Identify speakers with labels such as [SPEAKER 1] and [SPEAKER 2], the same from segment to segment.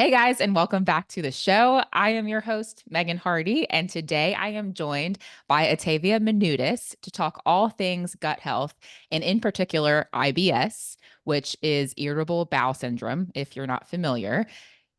[SPEAKER 1] Hey guys, and welcome back to the show. I am your host, Megan Hardy, and today I am joined by Atavia Minoudis to talk all things gut health, and in particular, IBS, which is irritable bowel syndrome, if you're not familiar.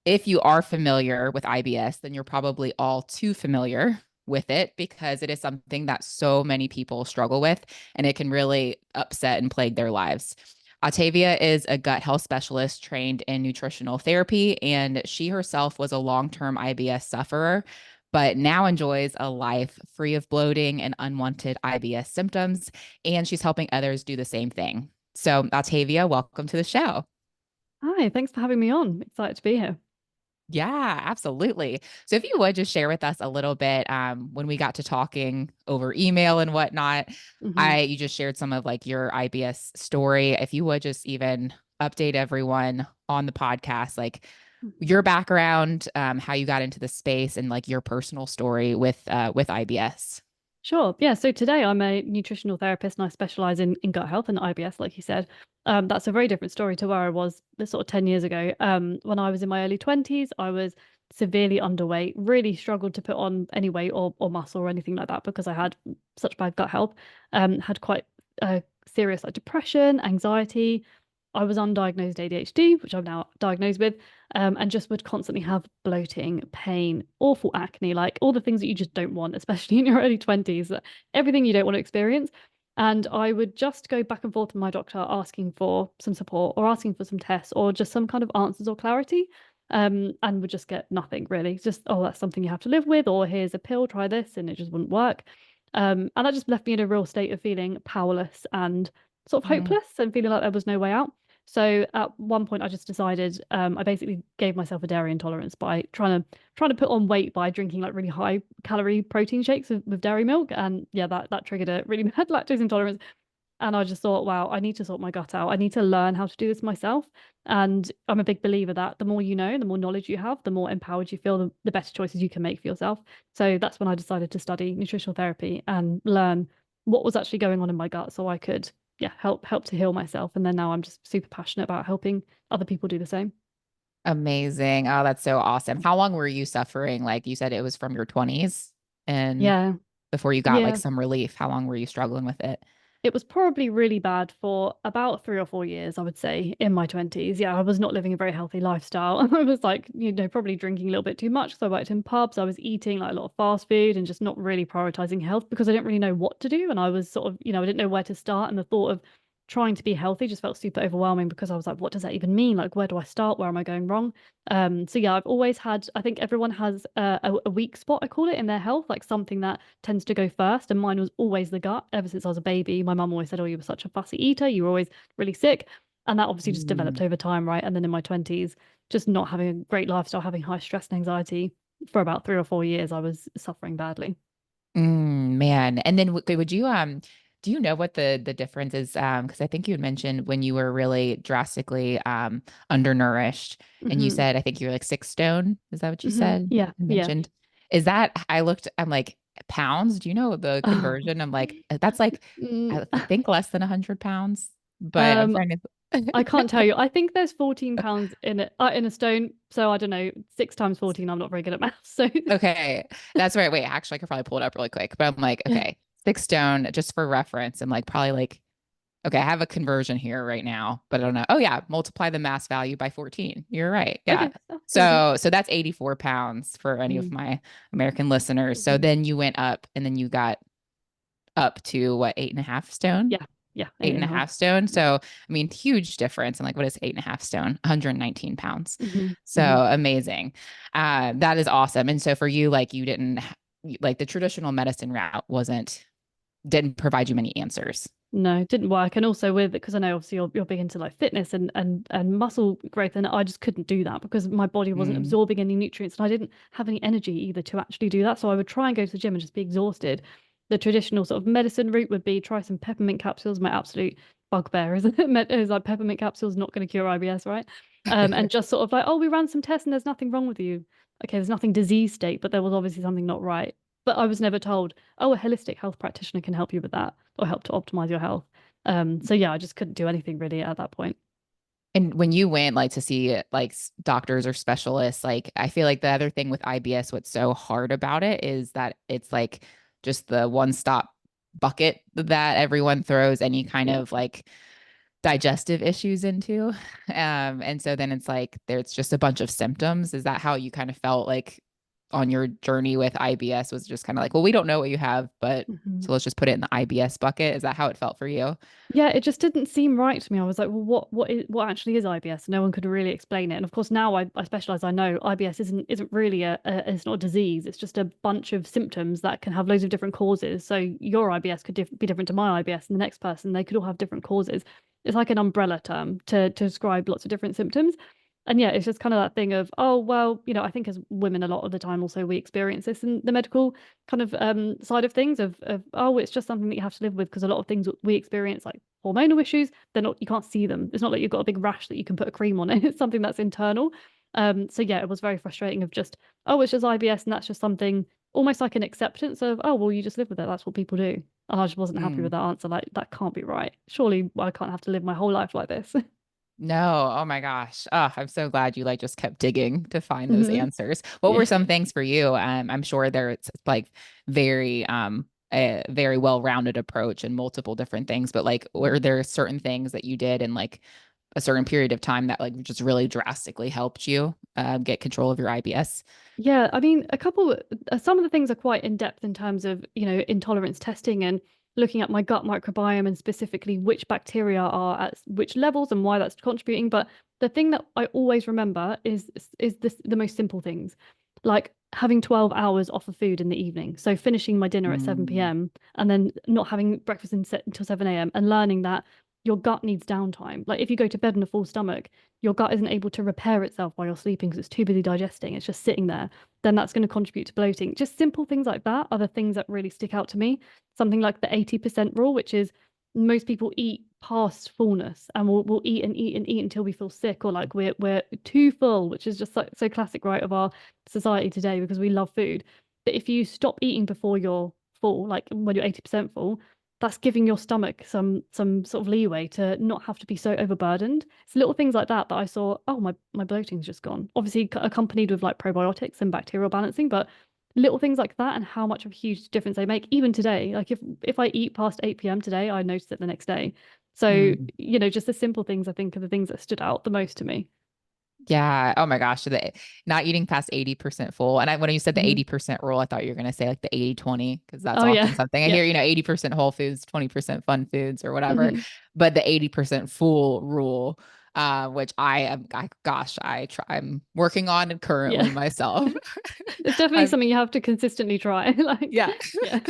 [SPEAKER 1] If you are familiar with IBS, then you're probably all too familiar with it because it is something that so many people struggle with, and it can really upset and plague their lives. Atavia is a gut health specialist trained in nutritional therapy, and she herself was a long term IBS sufferer, but now enjoys a life free of bloating and unwanted IBS symptoms. And she's helping others do the same thing. So, Atavia, welcome to the show.
[SPEAKER 2] Hi, thanks for having me on. Excited to be here.
[SPEAKER 1] Yeah, absolutely. So if you would just share with us a little bit, when we got to talking over email and whatnot,
[SPEAKER 2] hmm
[SPEAKER 1] I you just shared some of like your IBS story. If you would just even update everyone on the podcast, like your background, how you got into the space, and like your personal story with IBS.
[SPEAKER 2] Sure. Yeah. So today I'm a nutritional therapist and I specialize in gut health and IBS, like you said. That's a very different story to where I was sort of 10 years ago. When I was in my early 20s, I was severely underweight, really struggled to put on any weight or muscle or anything like that because I had such bad gut health. Had quite serious like depression, anxiety. I was undiagnosed ADHD, which I'm now diagnosed with, and just would constantly have bloating, pain, awful acne, like all the things that you just don't want, especially in your early 20s, everything you don't want to experience. And I would just go back and forth with my doctor asking for some support or asking for some tests or just some kind of answers or clarity. And would just get nothing really. Just, oh, that's something you have to live with, or here's a pill, try this, and it just wouldn't work. And that just left me in a real state of feeling powerless and sort of
[SPEAKER 1] Mm.
[SPEAKER 2] hopeless and feeling like there was no way out. So at one point, I just decided I basically gave myself a dairy intolerance by trying to put on weight by drinking like really high calorie protein shakes with dairy milk, and yeah, that triggered a really bad lactose intolerance. And I just thought, wow, I need to sort my gut out. I need to learn how to do this myself. And I'm a big believer that the more you know, the more knowledge you have, the more empowered you feel, the better choices you can make for yourself. So that's when I decided to study nutritional therapy and learn what was actually going on in my gut so I could, yeah, help to heal myself. And then now I'm just super passionate about helping other people do the same.
[SPEAKER 1] Amazing. Oh, that's so awesome. How long were you suffering? Like you said, it was from your 20s and
[SPEAKER 2] Yeah.
[SPEAKER 1] before you got like
[SPEAKER 2] Yeah.
[SPEAKER 1] some relief. How long were you struggling with it?
[SPEAKER 2] It was probably really bad for about 3 or 4 years, I would say, in my 20s. Yeah, I was not living a very healthy lifestyle. I was like, probably drinking a little bit too much. So I worked in pubs. I was eating like a lot of fast food and just not really prioritizing health because I didn't really know what to do. And I was sort of, I didn't know where to start. And the thought of trying to be healthy just felt super overwhelming because I was like, what does that even mean? Like, where do I start? Where am I going wrong? So yeah, I've always had, I think everyone has a weak spot, I call it, in their health, like something that tends to go first. And mine was always the gut. Ever since I was a baby, my mum always said, oh, you were such a fussy eater. You were always really sick. And that obviously just developed
[SPEAKER 1] Mm.
[SPEAKER 2] over time, right? And then in my 20s, just not having a great lifestyle, having high stress and anxiety for about 3 or 4 years, I was suffering badly.
[SPEAKER 1] Man. And then would you do you know what the difference is? Because I think you had mentioned when you were really drastically undernourished and you
[SPEAKER 2] hmm
[SPEAKER 1] said I think you were like 6 stone. Is that what you said?
[SPEAKER 2] Yeah,
[SPEAKER 1] You
[SPEAKER 2] yeah.
[SPEAKER 1] mentioned. Is that I'm like pounds? Do you know the conversion? I'm like, that's like
[SPEAKER 2] Mm,
[SPEAKER 1] I think less than 100 pounds, but I'm
[SPEAKER 2] um,
[SPEAKER 1] trying
[SPEAKER 2] I
[SPEAKER 1] to
[SPEAKER 2] can't tell you. I think there's 14 pounds in a stone. So I don't know, 6 times 14. I'm not very good at maths. So
[SPEAKER 1] Okay, that's right. Wait, actually, I could probably pull it up really quick. But I'm like, okay, 6 stone, just for reference. I'm like, probably like, okay, I have a conversion here right now, but I don't know. Oh yeah, multiply the mass value by 14. You're right. Yeah.
[SPEAKER 2] okay, oh, there we go.
[SPEAKER 1] So that's 84 pounds for any of
[SPEAKER 2] Mm.
[SPEAKER 1] my American listeners. So
[SPEAKER 2] Mhm.
[SPEAKER 1] then you went up, and then you got up to what, 8.5 stone?
[SPEAKER 2] Yeah, yeah,
[SPEAKER 1] Eight
[SPEAKER 2] eight
[SPEAKER 1] and
[SPEAKER 2] and
[SPEAKER 1] a
[SPEAKER 2] a half.
[SPEAKER 1] half stone.
[SPEAKER 2] Yeah.
[SPEAKER 1] So, I mean, huge difference. And like, what is 8.5 stone? 119 pounds.
[SPEAKER 2] hmm
[SPEAKER 1] So
[SPEAKER 2] hmm
[SPEAKER 1] amazing. That is awesome. And so for you, like, you didn't like the traditional medicine route didn't provide you many answers.
[SPEAKER 2] No, it didn't work. And also with because I know obviously you're big into like fitness and muscle growth, and I just couldn't do that because my body wasn't
[SPEAKER 1] Mm.
[SPEAKER 2] absorbing any nutrients and I didn't have any energy either to actually do that. So I would try and go to the gym and just be exhausted. The traditional sort of medicine route would be try some peppermint capsules. My absolute bugbear is is like peppermint capsules not going to cure IBS, right? And just sort of like, oh, we ran some tests and there's nothing wrong with you. Okay, there's nothing disease state, but there was obviously something not right. But I was never told, oh, a holistic health practitioner can help you with that or help to optimize your health. So yeah, I just couldn't do anything really at that point.
[SPEAKER 1] And when you went like to see like doctors or specialists, like I feel like the other thing with IBS, what's so hard about it is that it's like just the one stop bucket that everyone throws any kind
[SPEAKER 2] Yeah.
[SPEAKER 1] of like digestive issues into. And so then it's like there's just a bunch of symptoms. Is that how you kind of felt like on your journey with IBS was just kind of like, well, we don't know what you have, but
[SPEAKER 2] Mhm.
[SPEAKER 1] so let's just put it in the IBS bucket. Is that how it felt for you?
[SPEAKER 2] Yeah, it just didn't seem right to me. I was like, well, what actually is IBS? No one could really explain it. And of course, now I specialize. I know IBS isn't really it's not a disease. It's just a bunch of symptoms that can have loads of different causes. So your IBS could be different to my IBS, and the next person they could all have different causes. It's like an umbrella term to describe lots of different symptoms. And yeah, it's just kind of that thing of, oh, well, I think as women a lot of the time also we experience this in the medical kind of side of things of oh, it's just something that you have to live with because a lot of things we experience like hormonal issues, they're not, you can't see them. It's not like you've got a big rash that you can put a cream on it. It's something that's internal. So yeah, it was very frustrating of just, oh, it's just IBS and that's just something almost like an acceptance of, oh, well, you just live with it. That's what people do. And I just wasn't happy with
[SPEAKER 1] Mm.
[SPEAKER 2] that answer. Like, that can't be right. Surely I can't have to live my whole life like this.
[SPEAKER 1] No, oh my gosh. Oh, I'm so glad you like just kept digging to find those
[SPEAKER 2] Hmm.
[SPEAKER 1] answers. What
[SPEAKER 2] Yeah.
[SPEAKER 1] were some things for you? I'm sure there's like very a very well-rounded approach and multiple different things, but like were there certain things that you did in like a certain period of time that like just really drastically helped you get control of your IBS?
[SPEAKER 2] Yeah, I mean, some of the things are quite in depth in terms of, intolerance testing and looking at my gut microbiome and specifically which bacteria are at which levels and why that's contributing. But the thing that I always remember is the most simple things, like having 12 hours off of food in the evening. So finishing my dinner at 7
[SPEAKER 1] Mm,
[SPEAKER 2] p.m. and then not having breakfast until 7 a.m. and learning that your gut needs downtime. Like if you go to bed on a full stomach, your gut isn't able to repair itself while you're sleeping because it's too busy digesting. It's just sitting there. Then that's going to contribute to bloating. Just simple things like that are the things that really stick out to me. Something like the 80% rule, which is most people eat past fullness and we'll eat and eat and eat until we feel sick or like we're too full, which is just so classic, right, of our society today because we love food. But if you stop eating before you're full, like when you're 80% full, that's giving your stomach some sort of leeway to not have to be so overburdened. It's little things like that that I saw, oh, my bloating's just gone. Obviously accompanied with like probiotics and bacterial balancing, but little things like that and how much of a huge difference they make even today. Like if I eat past 8 p.m. today, I notice it the next day. So,
[SPEAKER 1] mm.
[SPEAKER 2] just the simple things I think are the things that stood out the most to me.
[SPEAKER 1] Yeah. Oh my gosh. Not eating past 80% full. And when you said the
[SPEAKER 2] Hmm.
[SPEAKER 1] 80% rule, I thought you were going to say like the 80/20 because that's
[SPEAKER 2] Oh yeah.
[SPEAKER 1] often something I
[SPEAKER 2] Yeah.
[SPEAKER 1] hear, 80% whole foods, 20% fun foods or whatever.
[SPEAKER 2] Hmm.
[SPEAKER 1] But the 80% full rule, which I'm working on currently
[SPEAKER 2] Yeah.
[SPEAKER 1] myself.
[SPEAKER 2] It's definitely
[SPEAKER 1] I'm,
[SPEAKER 2] something you have to consistently try. Like,
[SPEAKER 1] yeah.
[SPEAKER 2] yeah.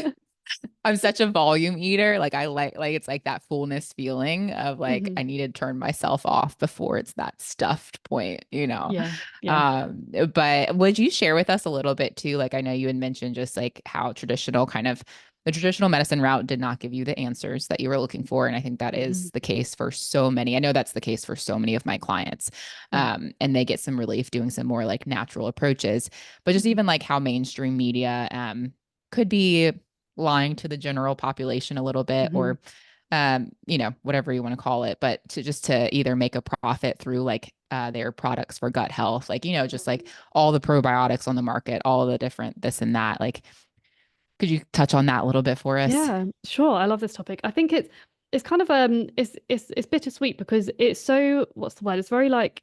[SPEAKER 1] I'm such a volume eater. Like I like it's like that fullness feeling of like
[SPEAKER 2] Hmm.
[SPEAKER 1] I need to turn myself off before it's that stuffed point.
[SPEAKER 2] Yeah. Yeah.
[SPEAKER 1] But would you share with us a little bit too? Like I know you had mentioned just like how the traditional medicine route did not give you the answers that you were looking for. And I think that
[SPEAKER 2] Hmm.
[SPEAKER 1] is the case for so many. I know that's the case for so many of my clients.
[SPEAKER 2] Yeah.
[SPEAKER 1] And they get some relief doing some more like natural approaches, but just
[SPEAKER 2] Hmm.
[SPEAKER 1] even like how mainstream media could be lying to the general population a little bit
[SPEAKER 2] Hmm.
[SPEAKER 1] or whatever you want to call it, but to either make a profit through like their products for gut health, like, just like all the probiotics on the market, all the different this and that. Like, could you touch on that a little bit for us?
[SPEAKER 2] Yeah, sure. I love this topic. I think it's kind of it's bittersweet because it's so what's the word? It's very like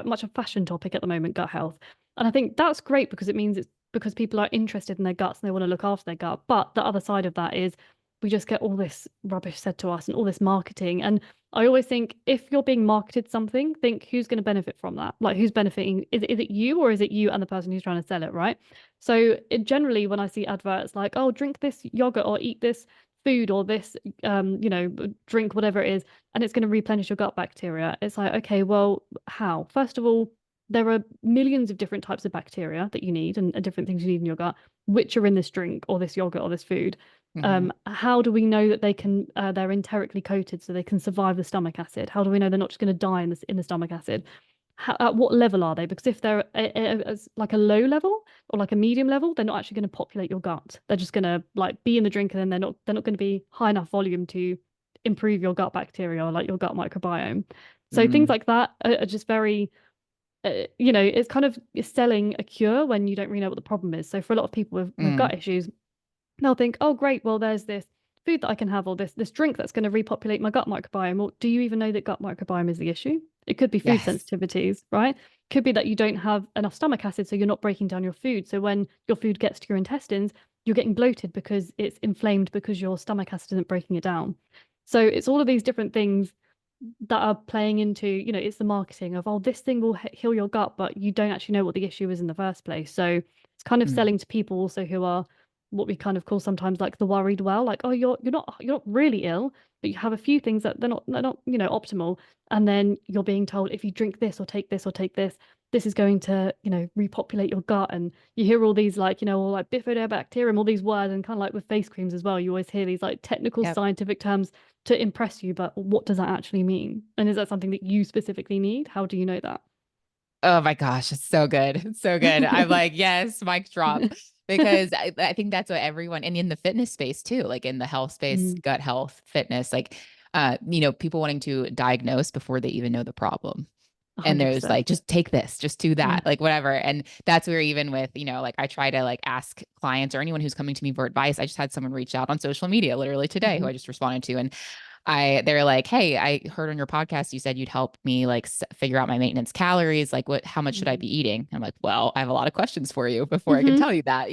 [SPEAKER 2] much a fashion topic at the moment, gut health. And I think that's great because it means it's because people are interested in their guts and they want to look after their gut. But the other side of that is we just get all this rubbish said to us and all this marketing. And I always think if you're being marketed something, think who's going to benefit from that? Like who's benefiting? Is it you or is it you and the person who's trying to sell it, right? So generally, when I see adverts like, "Oh, drink this yogurt or eat this food or this, drink whatever it is, and it's going to replenish your gut bacteria," it's like, okay, well, how? First of all, there are millions of different types of bacteria that you need and different things you need in your gut, which are in this drink or this yogurt or this food.
[SPEAKER 1] Hmm.
[SPEAKER 2] How do we know that they're enterically coated so they can survive the stomach acid? How do we know they're not just going to die in the stomach acid? At what level are they? Because if they're like a low level or like a medium level, they're not actually going to populate your gut. They're just going to like be in the drink and then they're not going to be high enough volume to improve your gut bacteria or like your gut microbiome. So things
[SPEAKER 1] Mm,
[SPEAKER 2] like that are just very, it's kind of selling a cure when you don't really know what the problem is. So for a lot of people with
[SPEAKER 1] mm.
[SPEAKER 2] gut issues, they'll think, oh, great, well, there's this food that I can have, or this drink that's going to repopulate my gut microbiome. Well, do you even know that gut microbiome is the issue? It could be food
[SPEAKER 1] Yes.
[SPEAKER 2] sensitivities, right? Could be that you don't have enough stomach acid, so you're not breaking down your food. So when your food gets to your intestines, you're getting bloated because it's inflamed because your stomach acid isn't breaking it down. So it's all of these different things that are playing into, it's the marketing of, oh, this thing will heal your gut, but you don't actually know what the issue is in the first place. So it's kind of
[SPEAKER 1] Mm.
[SPEAKER 2] selling to people also who are what we kind of call sometimes like the worried well, like, oh, you're not really ill, but you have a few things that they're not, optimal. And then you're being told if you drink this or take this or take this, this is going to, repopulate your gut. And you hear all these like, all like bifidobacterium, all these words, and kind of like with face creams as well, you always hear these like technical
[SPEAKER 1] Yep.
[SPEAKER 2] scientific terms to impress you, but what does that actually mean? And is that something that you specifically need? How do you know that?
[SPEAKER 1] Oh my gosh, it's so good. It's so good. I'm like, yes, mic drop. Because I think that's what everyone, and in the fitness space too, like in the health space,
[SPEAKER 2] Mm,
[SPEAKER 1] gut health, fitness, like, people wanting to diagnose before they even know the problem. And there's
[SPEAKER 2] 100%.
[SPEAKER 1] like, just take this, just do
[SPEAKER 2] Yeah.
[SPEAKER 1] that, like whatever. And that's where even with, like I try to like ask clients or anyone who's coming to me for advice. I just had someone reach out on social media literally today who
[SPEAKER 2] Hmm.
[SPEAKER 1] I just responded to. And they're like, hey, I heard on your podcast you said you'd help me like figure out my maintenance calories. Like, how much should I
[SPEAKER 2] Hmm.
[SPEAKER 1] be eating? I'm like, well, I have a lot of questions for you before I can
[SPEAKER 2] Hmm.
[SPEAKER 1] tell you that.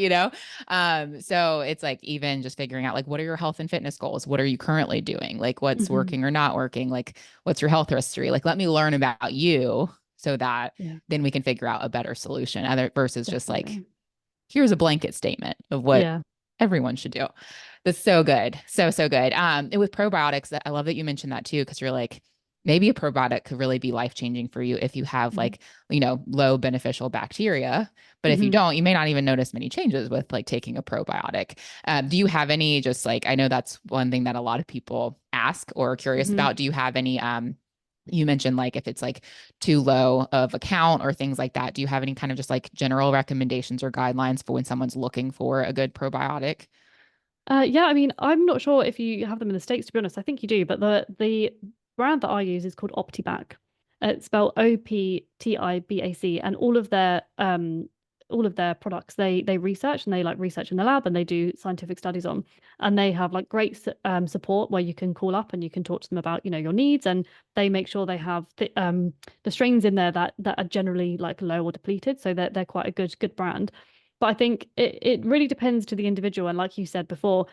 [SPEAKER 1] So it's like even just figuring out like what are your health and fitness goals? What are you currently doing? Like, what's
[SPEAKER 2] Hmm.
[SPEAKER 1] working or not working? Like, what's your health history? Like, let me learn about you so that
[SPEAKER 2] Yeah,
[SPEAKER 1] then we can figure out a better solution, other versus just like
[SPEAKER 2] definitely.
[SPEAKER 1] here's a blanket statement of what
[SPEAKER 2] Yeah.
[SPEAKER 1] everyone should do. That's so good. So, so good. And with probiotics, I love that you mentioned that too, because you're like, maybe a probiotic could really be life changing for you if you have
[SPEAKER 2] Hmm.
[SPEAKER 1] like, low beneficial bacteria. But if you
[SPEAKER 2] Hmm.
[SPEAKER 1] don't, you may not even notice many changes with like taking a probiotic. Do you have any just like, I know that's one thing that a lot of people ask or are curious
[SPEAKER 2] Hmm.
[SPEAKER 1] about. Do you have any, you mentioned like if it's like too low of a count or things like that. Do you have any kind of just like general recommendations or guidelines for when someone's looking for a good probiotic?
[SPEAKER 2] Yeah, I mean, I'm not sure if you have them in the States, to be honest. I think you do, but the brand that I use is called Optibac. It's spelled Optibac, and all of their products they research, and they like research in the lab, and they do scientific studies on, and they have like great support where you can call up and you can talk to them about your needs, and they make sure they have the strains in there that are generally like low or depleted, so they're quite a good brand. But I think it really depends to the individual. And like you said before,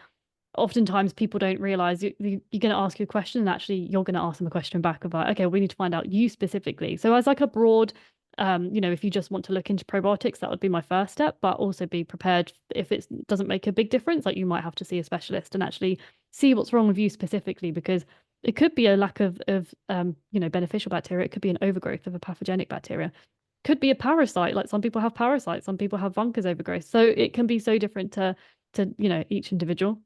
[SPEAKER 2] oftentimes people don't realize you're going to ask you a question, and actually you're going to ask them a question back about, okay, we need to find out you specifically. So as like a broad, if you just want to look into probiotics, that would be my first step, but also be prepared if it doesn't make a big difference, like you might have to see a specialist and actually see what's wrong with you specifically, because it could be a lack of beneficial bacteria. It could be an overgrowth of a pathogenic bacteria, could be a parasite. Like some people have parasites, some people have bunkers overgrowth. So it can be so different to each individual.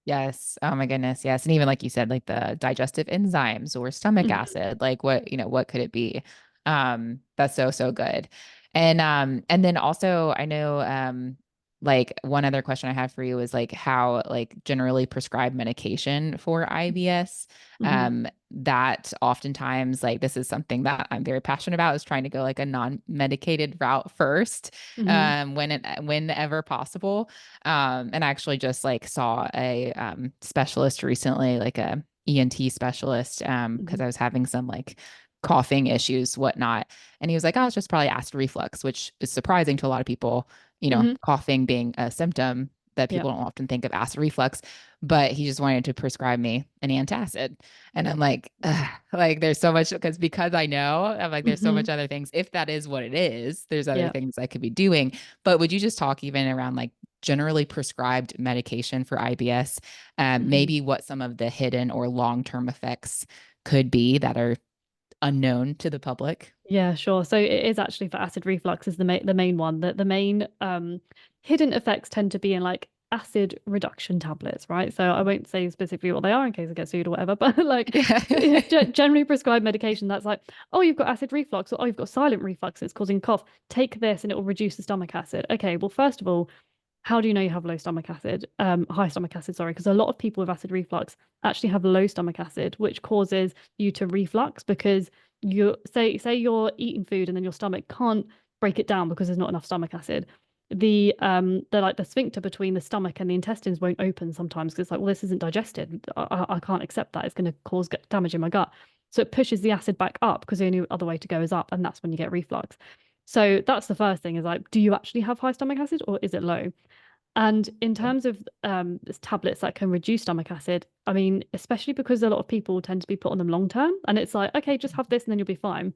[SPEAKER 1] Yes. Oh my goodness. Yes. And even like you said, like the digestive enzymes or stomach
[SPEAKER 2] Mhm.
[SPEAKER 1] acid, like what could it be? That's so, so good. And then also I know, like one other question I have for you is like how like generally prescribed medication for IBS.
[SPEAKER 2] Mhm.
[SPEAKER 1] That oftentimes like this is something that I'm very passionate about is trying to go like a non-medicated route first,
[SPEAKER 2] Mhm.
[SPEAKER 1] whenever possible. And I actually just like saw a specialist recently, like a ENT specialist, because
[SPEAKER 2] Mhm.
[SPEAKER 1] I was having some like coughing issues, whatnot. And he was like, oh, it's just probably acid reflux, which is surprising to a lot of people,
[SPEAKER 2] Mhm.
[SPEAKER 1] coughing being a symptom that
[SPEAKER 2] Yeah.
[SPEAKER 1] people don't often think of acid reflux. But he just wanted to prescribe me an antacid. And I'm like, ugh, like there's so much because I know I'm like, there's so
[SPEAKER 2] Mhm.
[SPEAKER 1] much other things. If that is what it is, there's other
[SPEAKER 2] Yeah.
[SPEAKER 1] things I could be doing. But would you just talk even around like generally prescribed medication for IBS,
[SPEAKER 2] Mhm.
[SPEAKER 1] maybe what some of the hidden or long-term effects could be that are unknown to the public?
[SPEAKER 2] Yeah, sure. So it is actually for acid reflux is the main one. That the main hidden effects tend to be in like acid reduction tablets, right? So I won't say specifically what they are in case I get sued or whatever, but like
[SPEAKER 1] Yeah.
[SPEAKER 2] generally prescribed medication that's like, oh, you've got acid reflux, or oh, you've got silent reflux, it's causing cough. Take this and it will reduce the stomach acid. Okay, well, first of all, how do you know you have low stomach acid? High stomach acid, sorry, because a lot of people with acid reflux actually have low stomach acid, which causes you to reflux because you say you're eating food and then your stomach can't break it down because there's not enough stomach acid. The like the sphincter between the stomach and the intestines won't open sometimes because it's like, well, this isn't digested. I can't accept that. It's going to cause damage in my gut. So it pushes the acid back up because the only other way to go is up, and that's when you get reflux. So that's the first thing, is like, do you actually have high stomach acid or is it low? And in terms of tablets that can reduce stomach acid, I mean, especially because a lot of people tend to be put on them long term, and it's like, okay, just have this and then you'll be fine.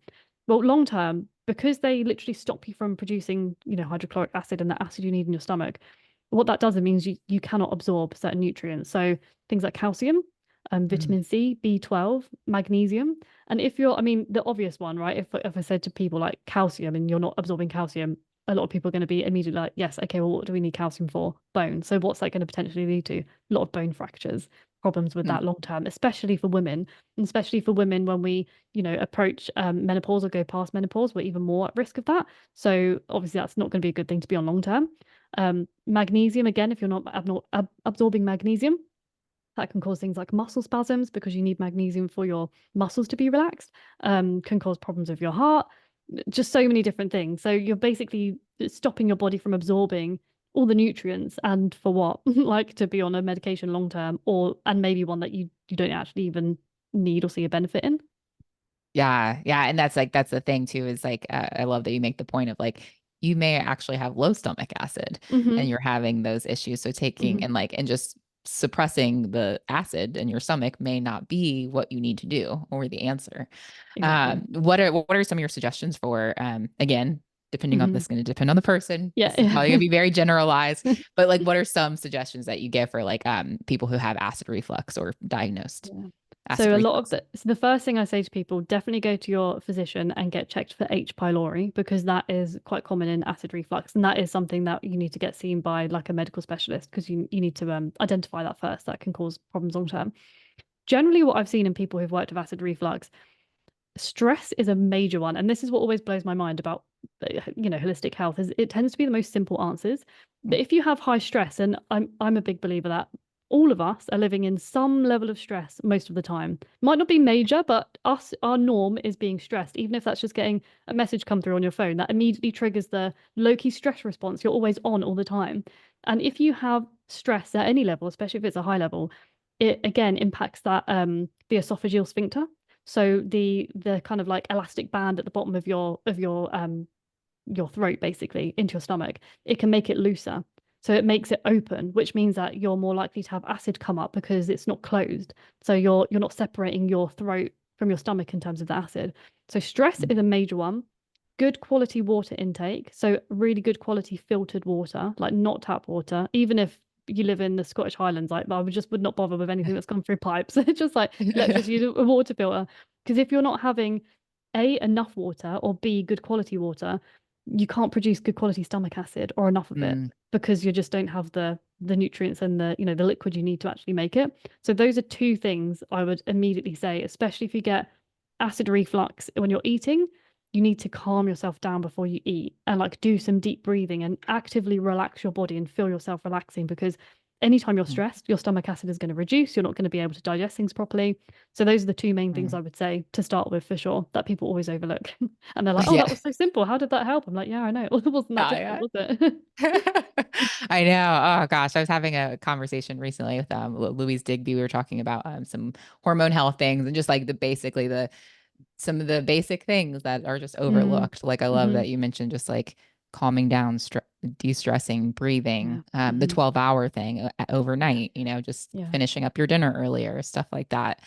[SPEAKER 2] Well, long term, because they literally stop you from producing, hydrochloric acid and the acid you need in your stomach, what that does, it means you cannot absorb certain nutrients. So things like calcium,
[SPEAKER 1] Mm.
[SPEAKER 2] vitamin C, B12, magnesium. And if you're, I mean, the obvious one, right? If I said to people like calcium and you're not absorbing calcium, a lot of people are going to be immediately like, yes, okay, well, what do we need calcium for? Bone. So what's that going to potentially lead to? A lot of bone fractures, problems with
[SPEAKER 1] Mm.
[SPEAKER 2] that long term, especially for women, and especially for women when we, approach menopause or go past menopause, we're even more at risk of that. So obviously that's not going to be a good thing to be on long term. Magnesium, again, if you're not absorbing magnesium, that can cause things like muscle spasms because you need magnesium for your muscles to be relaxed, can cause problems with your heart, just so many different things. So you're basically stopping your body from absorbing all the nutrients, and for what? Like to be on a medication long term, and maybe one that you don't actually even need or see a benefit in.
[SPEAKER 1] Yeah, yeah, and that's the thing too is like I love that you make the point of like you may actually have low stomach acid and
[SPEAKER 2] Hmm.
[SPEAKER 1] you're having those issues. So taking
[SPEAKER 2] Hmm.
[SPEAKER 1] and just suppressing the acid in your stomach may not be what you need to do or the answer.
[SPEAKER 2] Exactly.
[SPEAKER 1] What are some of your suggestions for again, depending on
[SPEAKER 2] Hmm.
[SPEAKER 1] this is going to depend on the person.
[SPEAKER 2] Yeah.
[SPEAKER 1] This is probably going to be very generalized, but like what are some suggestions that you give for like people who have acid reflux or diagnosed
[SPEAKER 2] Yeah.
[SPEAKER 1] acid
[SPEAKER 2] So a lot of
[SPEAKER 1] reflux?
[SPEAKER 2] the first thing I say to people, definitely go to your physician and get checked for H. pylori, because that is quite common in acid reflux, and that is something that you need to get seen by like a medical specialist, because you need to identify that first. That can cause problems long term. Generally, what I've seen in people who've worked with acid reflux, stress is a major one, and this is what always blows my mind about holistic health, is it tends to be the most simple answers. But if you have high stress, and I'm a big believer that all of us are living in some level of stress most of the time. Might not be major, but our norm is being stressed, even if that's just getting a message come through on your phone that immediately triggers the low-key stress response. You're always on all the time. And if you have stress at any level, especially if it's a high level, it again impacts that the esophageal sphincter. So the kind of like elastic band at the bottom of your throat, basically into your stomach, it can make it looser. So it makes it open, which means that you're more likely to have acid come up because it's not closed. So you're not separating your throat from your stomach in terms of the acid. So stress is a major one. Good quality water intake. So really good quality filtered water, like not tap water. Even if you live in the Scottish Highlands, like I would not bother with anything that's come through pipes. It's just like, let's just use a water filter. Because if you're not having A, enough water, or B, good quality water, you can't produce good quality stomach acid or enough of it,
[SPEAKER 1] Mm.
[SPEAKER 2] because you just don't have the nutrients and the liquid you need to actually make it. So those are two things I would immediately say, especially if you get acid reflux when you're eating. You need to calm yourself down before you eat, and like do some deep breathing and actively relax your body and feel yourself relaxing, because anytime you're stressed, your stomach acid is going to reduce. You're not going to be able to digest things properly. So those are the two main things
[SPEAKER 1] Mm.
[SPEAKER 2] I would say to start with, for sure, that people always overlook. And they're like, oh,
[SPEAKER 1] Yeah.
[SPEAKER 2] that was so simple. How did that help? I'm like, yeah, I know. It wasn't that difficult,
[SPEAKER 1] Yeah,
[SPEAKER 2] was it?
[SPEAKER 1] yeah. I know. Oh gosh, I was having a conversation recently with Louise Digby. We were talking about some hormone health things and just like the some of the basic things that are just
[SPEAKER 2] Mm.
[SPEAKER 1] overlooked. Like I love
[SPEAKER 2] Hmm.
[SPEAKER 1] that you mentioned just like calming down, de-stressing,
[SPEAKER 2] Yeah.
[SPEAKER 1] breathing, the
[SPEAKER 2] Hmm.
[SPEAKER 1] 12-hour thing
[SPEAKER 2] Yeah.
[SPEAKER 1] overnight, just
[SPEAKER 2] Yeah.
[SPEAKER 1] finishing up your dinner earlier, stuff like that.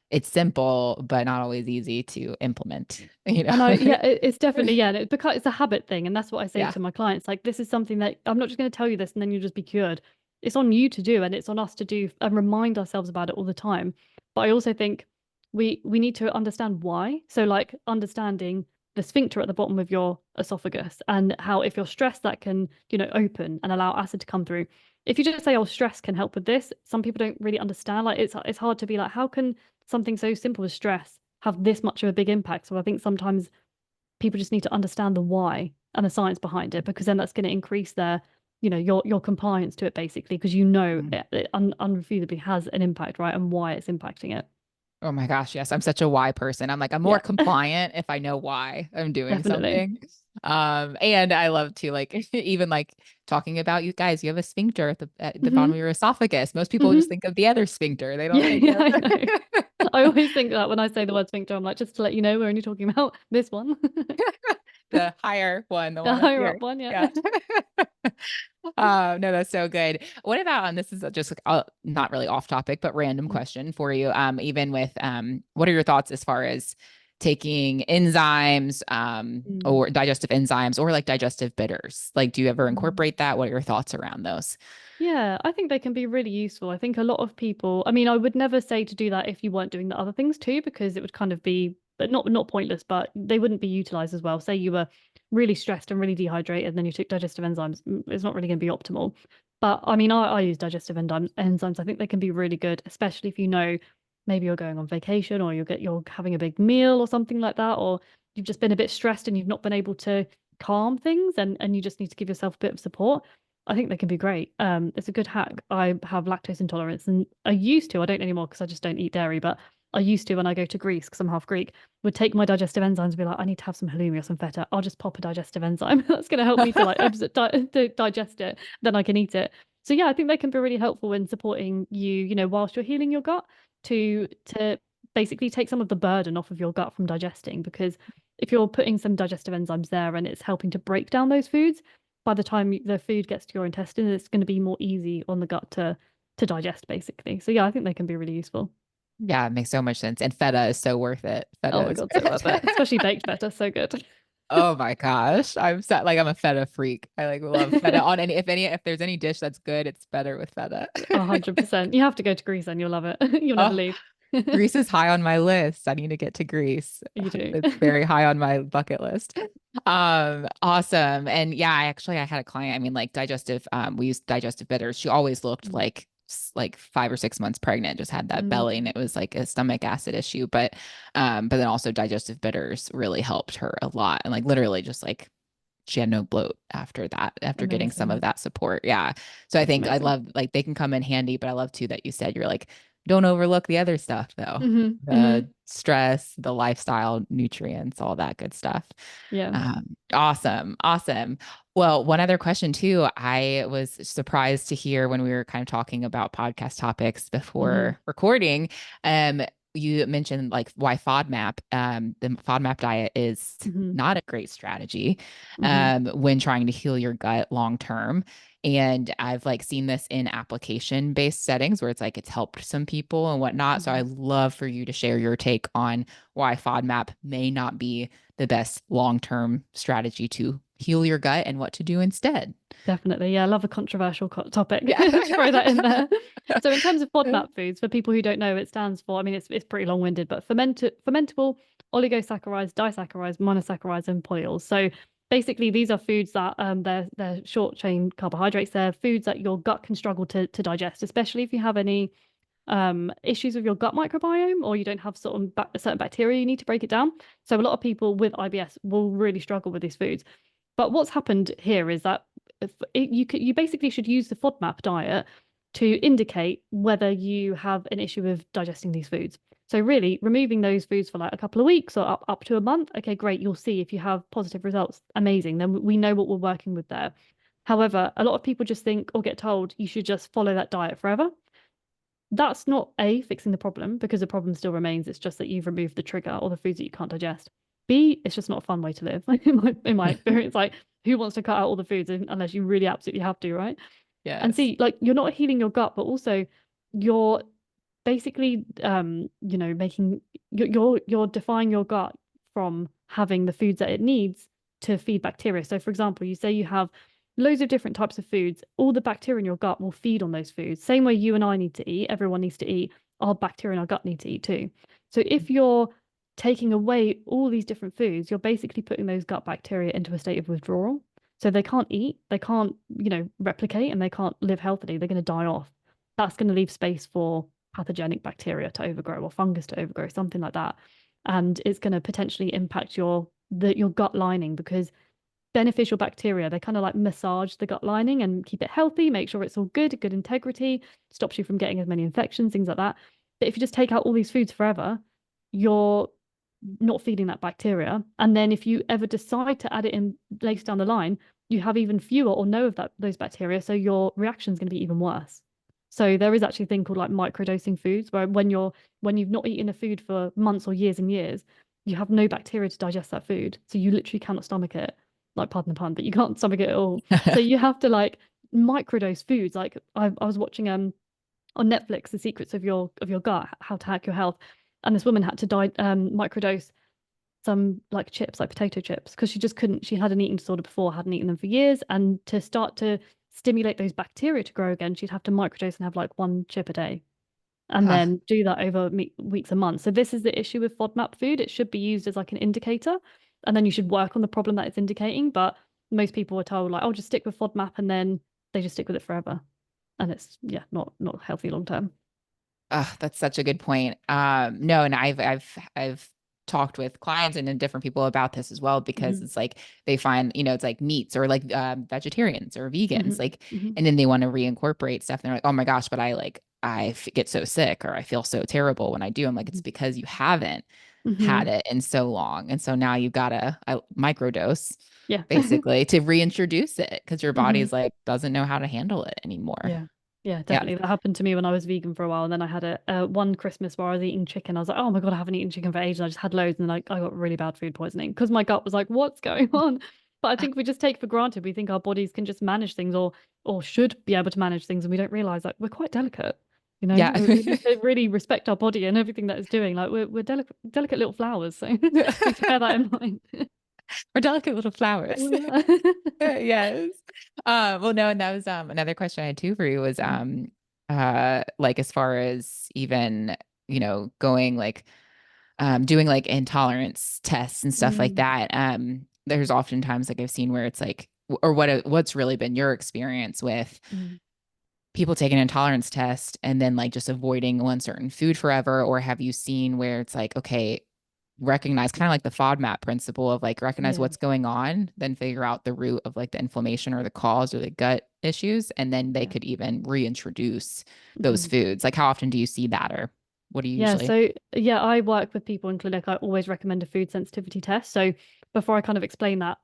[SPEAKER 1] It's simple, but not always easy to implement,
[SPEAKER 2] And yeah, it's definitely, yeah, and because it's a habit thing. And that's what I say
[SPEAKER 1] Yeah.
[SPEAKER 2] to my clients. Like, this is something that I'm not just going to tell you this and then you'll just be cured. It's on you to do, and it's on us to do and remind ourselves about it all the time. But I also think we need to understand why. So, like, understanding the sphincter at the bottom of your esophagus, and how if you're stressed, that can, open and allow acid to come through. If you just say, oh, stress can help with this, some people don't really understand. Like, it's hard to be like, how can something so simple as stress have this much of a big impact? So I think sometimes people just need to understand the why and the science behind it, because then that's going to increase their, your compliance to it, basically, because
[SPEAKER 1] Mm.
[SPEAKER 2] it unrefutably has an impact, right, and why it's impacting it.
[SPEAKER 1] Oh my gosh, yes. I'm such a why person. I'm like, I'm more
[SPEAKER 2] Yeah,
[SPEAKER 1] compliant if I know why I'm doing
[SPEAKER 2] definitely.
[SPEAKER 1] something. And I love to like even like talking about you guys, you have a sphincter at the bottom of
[SPEAKER 2] Hmm.
[SPEAKER 1] your esophagus. Most people just
[SPEAKER 2] Hmm.
[SPEAKER 1] think of the other sphincter. They don't
[SPEAKER 2] Yeah,
[SPEAKER 1] think
[SPEAKER 2] yeah,
[SPEAKER 1] of
[SPEAKER 2] I know. I always think that when I say the word sphincter, I'm like, just to let you know, we're only talking about this one,
[SPEAKER 1] the higher one, the
[SPEAKER 2] the
[SPEAKER 1] one up
[SPEAKER 2] higher
[SPEAKER 1] here.
[SPEAKER 2] up one. Yeah.
[SPEAKER 1] Yeah. No, that's so good. What about, and this is just not really off topic, but random question for you. Even with what are your thoughts as far as taking enzymes,
[SPEAKER 2] Mm.
[SPEAKER 1] or digestive enzymes or like digestive bitters? Like, do you ever
[SPEAKER 2] Mm.
[SPEAKER 1] incorporate that? What are your thoughts around those?
[SPEAKER 2] Yeah, I think they can be really useful. I think a lot of people, I mean, I would never say to do that if you weren't doing the other things too, because it would kind of be, but not pointless, but they wouldn't be utilized as well. Say you were really stressed and really dehydrated, and then you took digestive enzymes, it's not really going to be optimal. But I mean, I use digestive enzymes. I think they can be really good, especially if you know maybe you're going on vacation or you're having a big meal or something like that, or you've just been a bit stressed and you've not been able to calm things and you just need to give yourself a bit of support. I think they can be great. It's a good hack. I have lactose intolerance, and I used to. I don't anymore because I just don't eat dairy. But I used to when I go to Greece because I'm half Greek. Would take my digestive enzymes and be like, I need to have some halloumi or some feta. I'll just pop a digestive enzyme. That's going to help me to like to digest it. Then I can eat it. So yeah, I think they can be really helpful in supporting you. Whilst you're healing your gut, to basically take some of the burden off of your gut from digesting. Because if you're putting some digestive enzymes there and it's helping to break down those foods by the time the food gets to your intestine, it's going to be more easy on the gut to digest, basically. So yeah, I think they can be really useful.
[SPEAKER 1] Yeah, it makes so much sense. And feta is so worth it.
[SPEAKER 2] Oh
[SPEAKER 1] Feta
[SPEAKER 2] my
[SPEAKER 1] is
[SPEAKER 2] God, so worth it.
[SPEAKER 1] great.
[SPEAKER 2] Especially baked feta, so good.
[SPEAKER 1] Oh my gosh. I'm a feta freak. I like love feta on if there's any dish that's good, it's better with feta.
[SPEAKER 2] 100%. You have to go to Greece and you'll love it. You'll never
[SPEAKER 1] Oh,
[SPEAKER 2] leave.
[SPEAKER 1] Greece is high on my list. I need to get to Greece.
[SPEAKER 2] You do.
[SPEAKER 1] It's very high on my bucket list. Awesome. And yeah, I had a client, I mean, like we used digestive bitters. She always looked
[SPEAKER 2] Mm.
[SPEAKER 1] like 5 or 6 months pregnant, just had that belly and
[SPEAKER 2] Mm.
[SPEAKER 1] it was like a stomach acid issue. But then also digestive bitters really helped her a lot. And like literally just like she had no bloat after that, after getting some of
[SPEAKER 2] Amazing.
[SPEAKER 1] that support. Yeah. So I
[SPEAKER 2] That's
[SPEAKER 1] think I
[SPEAKER 2] amazing.
[SPEAKER 1] love like they can come in handy, but I love too that you said you're like, don't overlook the other stuff though.
[SPEAKER 2] Hmm.
[SPEAKER 1] The
[SPEAKER 2] Hmm.
[SPEAKER 1] stress, the lifestyle, nutrients, all that good stuff.
[SPEAKER 2] Yeah.
[SPEAKER 1] Awesome. Awesome. Well, one other question too. I was surprised to hear when we were kind of talking about podcast topics
[SPEAKER 2] Hmm.
[SPEAKER 1] before recording. Um, you mentioned like why FODMAP. The FODMAP diet is
[SPEAKER 2] Hmm.
[SPEAKER 1] not a great strategy
[SPEAKER 2] Hmm.
[SPEAKER 1] when trying to heal your gut long term. And I've like seen this in application based settings where it's like it's helped some people and whatnot. So I
[SPEAKER 2] Hmm.
[SPEAKER 1] love for you to share your take on why FODMAP may not be the best long term strategy to heal your gut and what to do instead.
[SPEAKER 2] Definitely. Yeah, I love a controversial topic.
[SPEAKER 1] Yeah.
[SPEAKER 2] Throw that in there. So in terms of FODMAP foods, for people who don't know, it stands for, I mean, it's pretty long-winded, but fermentable oligosaccharides, disaccharides, monosaccharides, and polyols. So basically these are foods that they're short chain carbohydrates. They're foods that your gut can struggle to digest, especially if you have any issues with your gut microbiome or you don't have certain bacteria, you need to break it down. So a lot of people with IBS will really struggle with these foods. But what's happened here is that you basically should use the FODMAP diet to indicate whether you have an issue with digesting these foods. So really, removing those foods for like a couple of weeks or up to a month, okay, great. You'll see if you have positive results, amazing. Then we know what we're working with there. However, a lot of people just think or get told you should just follow that diet forever. That's not A, fixing the problem because the problem still remains. It's just that you've removed the trigger or the foods that you can't digest. B, it's just not a fun way to live. In my experience, like who wants to cut out all the foods unless you really absolutely have to, right? And
[SPEAKER 1] Yes.
[SPEAKER 2] see, like you're not healing your gut, but also you're basically making you're defying your gut from having the foods that it needs to feed bacteria. So for example, you say you have loads of different types of foods, all the bacteria in your gut will feed on those foods. Same way you and I need to eat, everyone needs to eat, our bacteria in our gut need to eat too. So if you're taking away all these different foods, you're basically putting those gut bacteria into a state of withdrawal. So they can't eat, they can't, replicate, and they can't live healthily. They're going to die off. That's going to leave space for pathogenic bacteria to overgrow or fungus to overgrow, something like that. And it's going to potentially impact your gut lining because beneficial bacteria, they kind of like massage the gut lining and keep it healthy, make sure it's all good integrity, stops you from getting as many infections, things like that. But if you just take out all these foods forever, you're not feeding that bacteria. And then if you ever decide to add it in later down the line, you have even fewer or no of those bacteria. So your reaction is going to be even worse. So there is actually a thing called like microdosing foods, where when you've not eaten a food for months or years and years, you have no bacteria to digest that food. So you literally cannot stomach it. Like, pardon the pun, but you can't stomach it at all. So you have to like microdose foods. Like I was watching on Netflix, The Secrets of Your Gut, How to Hack Your Health. And this woman had to microdose some like chips, like potato chips, because she just couldn't. She had an eating disorder before, hadn't eaten them for years, and to start to stimulate those bacteria to grow again, she'd have to microdose and have like one chip a day, and
[SPEAKER 1] Huh.
[SPEAKER 2] then do that over weeks and months. So this is the issue with FODMAP food. It should be used as like an indicator, and then you should work on the problem that it's indicating. But most people are told like, oh, just stick with FODMAP, and then they just stick with it forever, and it's not healthy long term.
[SPEAKER 1] That's such a good point. No, and I've talked with clients and then different people about this as well because
[SPEAKER 2] Hmm.
[SPEAKER 1] it's like they find, it's like meats or like vegetarians or vegans,
[SPEAKER 2] Hmm.
[SPEAKER 1] like,
[SPEAKER 2] Hmm.
[SPEAKER 1] and then they want to reincorporate stuff. And they're like, oh my gosh, but get so sick or I feel so terrible when I do. I'm like, it's because you haven't had
[SPEAKER 2] Hmm.
[SPEAKER 1] it in so long. And so now you've got to microdose
[SPEAKER 2] Yeah.
[SPEAKER 1] basically to reintroduce it because your body
[SPEAKER 2] Hmm.
[SPEAKER 1] is like, doesn't know how to handle it anymore.
[SPEAKER 2] Yeah. Yeah,
[SPEAKER 1] Yeah.
[SPEAKER 2] definitely. That happened to me when I was vegan for a while. And then I had a one Christmas where I was eating chicken. I was like, oh my God, I haven't eaten chicken for ages. And I just had loads. And like I got really bad food poisoning because my gut was like, what's going on? But I think we just take for granted. We think our bodies can just manage things or should be able to manage things. And we don't realize like we're quite delicate. You know,
[SPEAKER 1] Yeah.
[SPEAKER 2] we need to really respect our body and everything that it's doing. Like we're delicate little flowers. So we need to bear that in mind.
[SPEAKER 1] We're delicate little flowers.
[SPEAKER 2] We are.
[SPEAKER 1] Yes. Well, no, and that was another question I had too for you was like as far as even, going like doing like intolerance tests and stuff like
[SPEAKER 2] Mm,
[SPEAKER 1] that. There's oftentimes like I've seen where it's like or what's really been your experience with
[SPEAKER 2] mm.
[SPEAKER 1] people take an intolerance test and then like just avoiding one certain food forever? Or have you seen where it's like, okay, recognize kind of like the FODMAP principle of like recognize
[SPEAKER 2] Yeah.
[SPEAKER 1] what's going on, then figure out the root of like the inflammation or the cause or the gut issues, and then they
[SPEAKER 2] Yeah.
[SPEAKER 1] could even reintroduce those
[SPEAKER 2] Mhm.
[SPEAKER 1] foods. Like how often do you see that or what do you
[SPEAKER 2] Yeah,
[SPEAKER 1] usually?
[SPEAKER 2] so yeah, I work with people in clinic. I always recommend a food sensitivity test. So before I kind of explain that,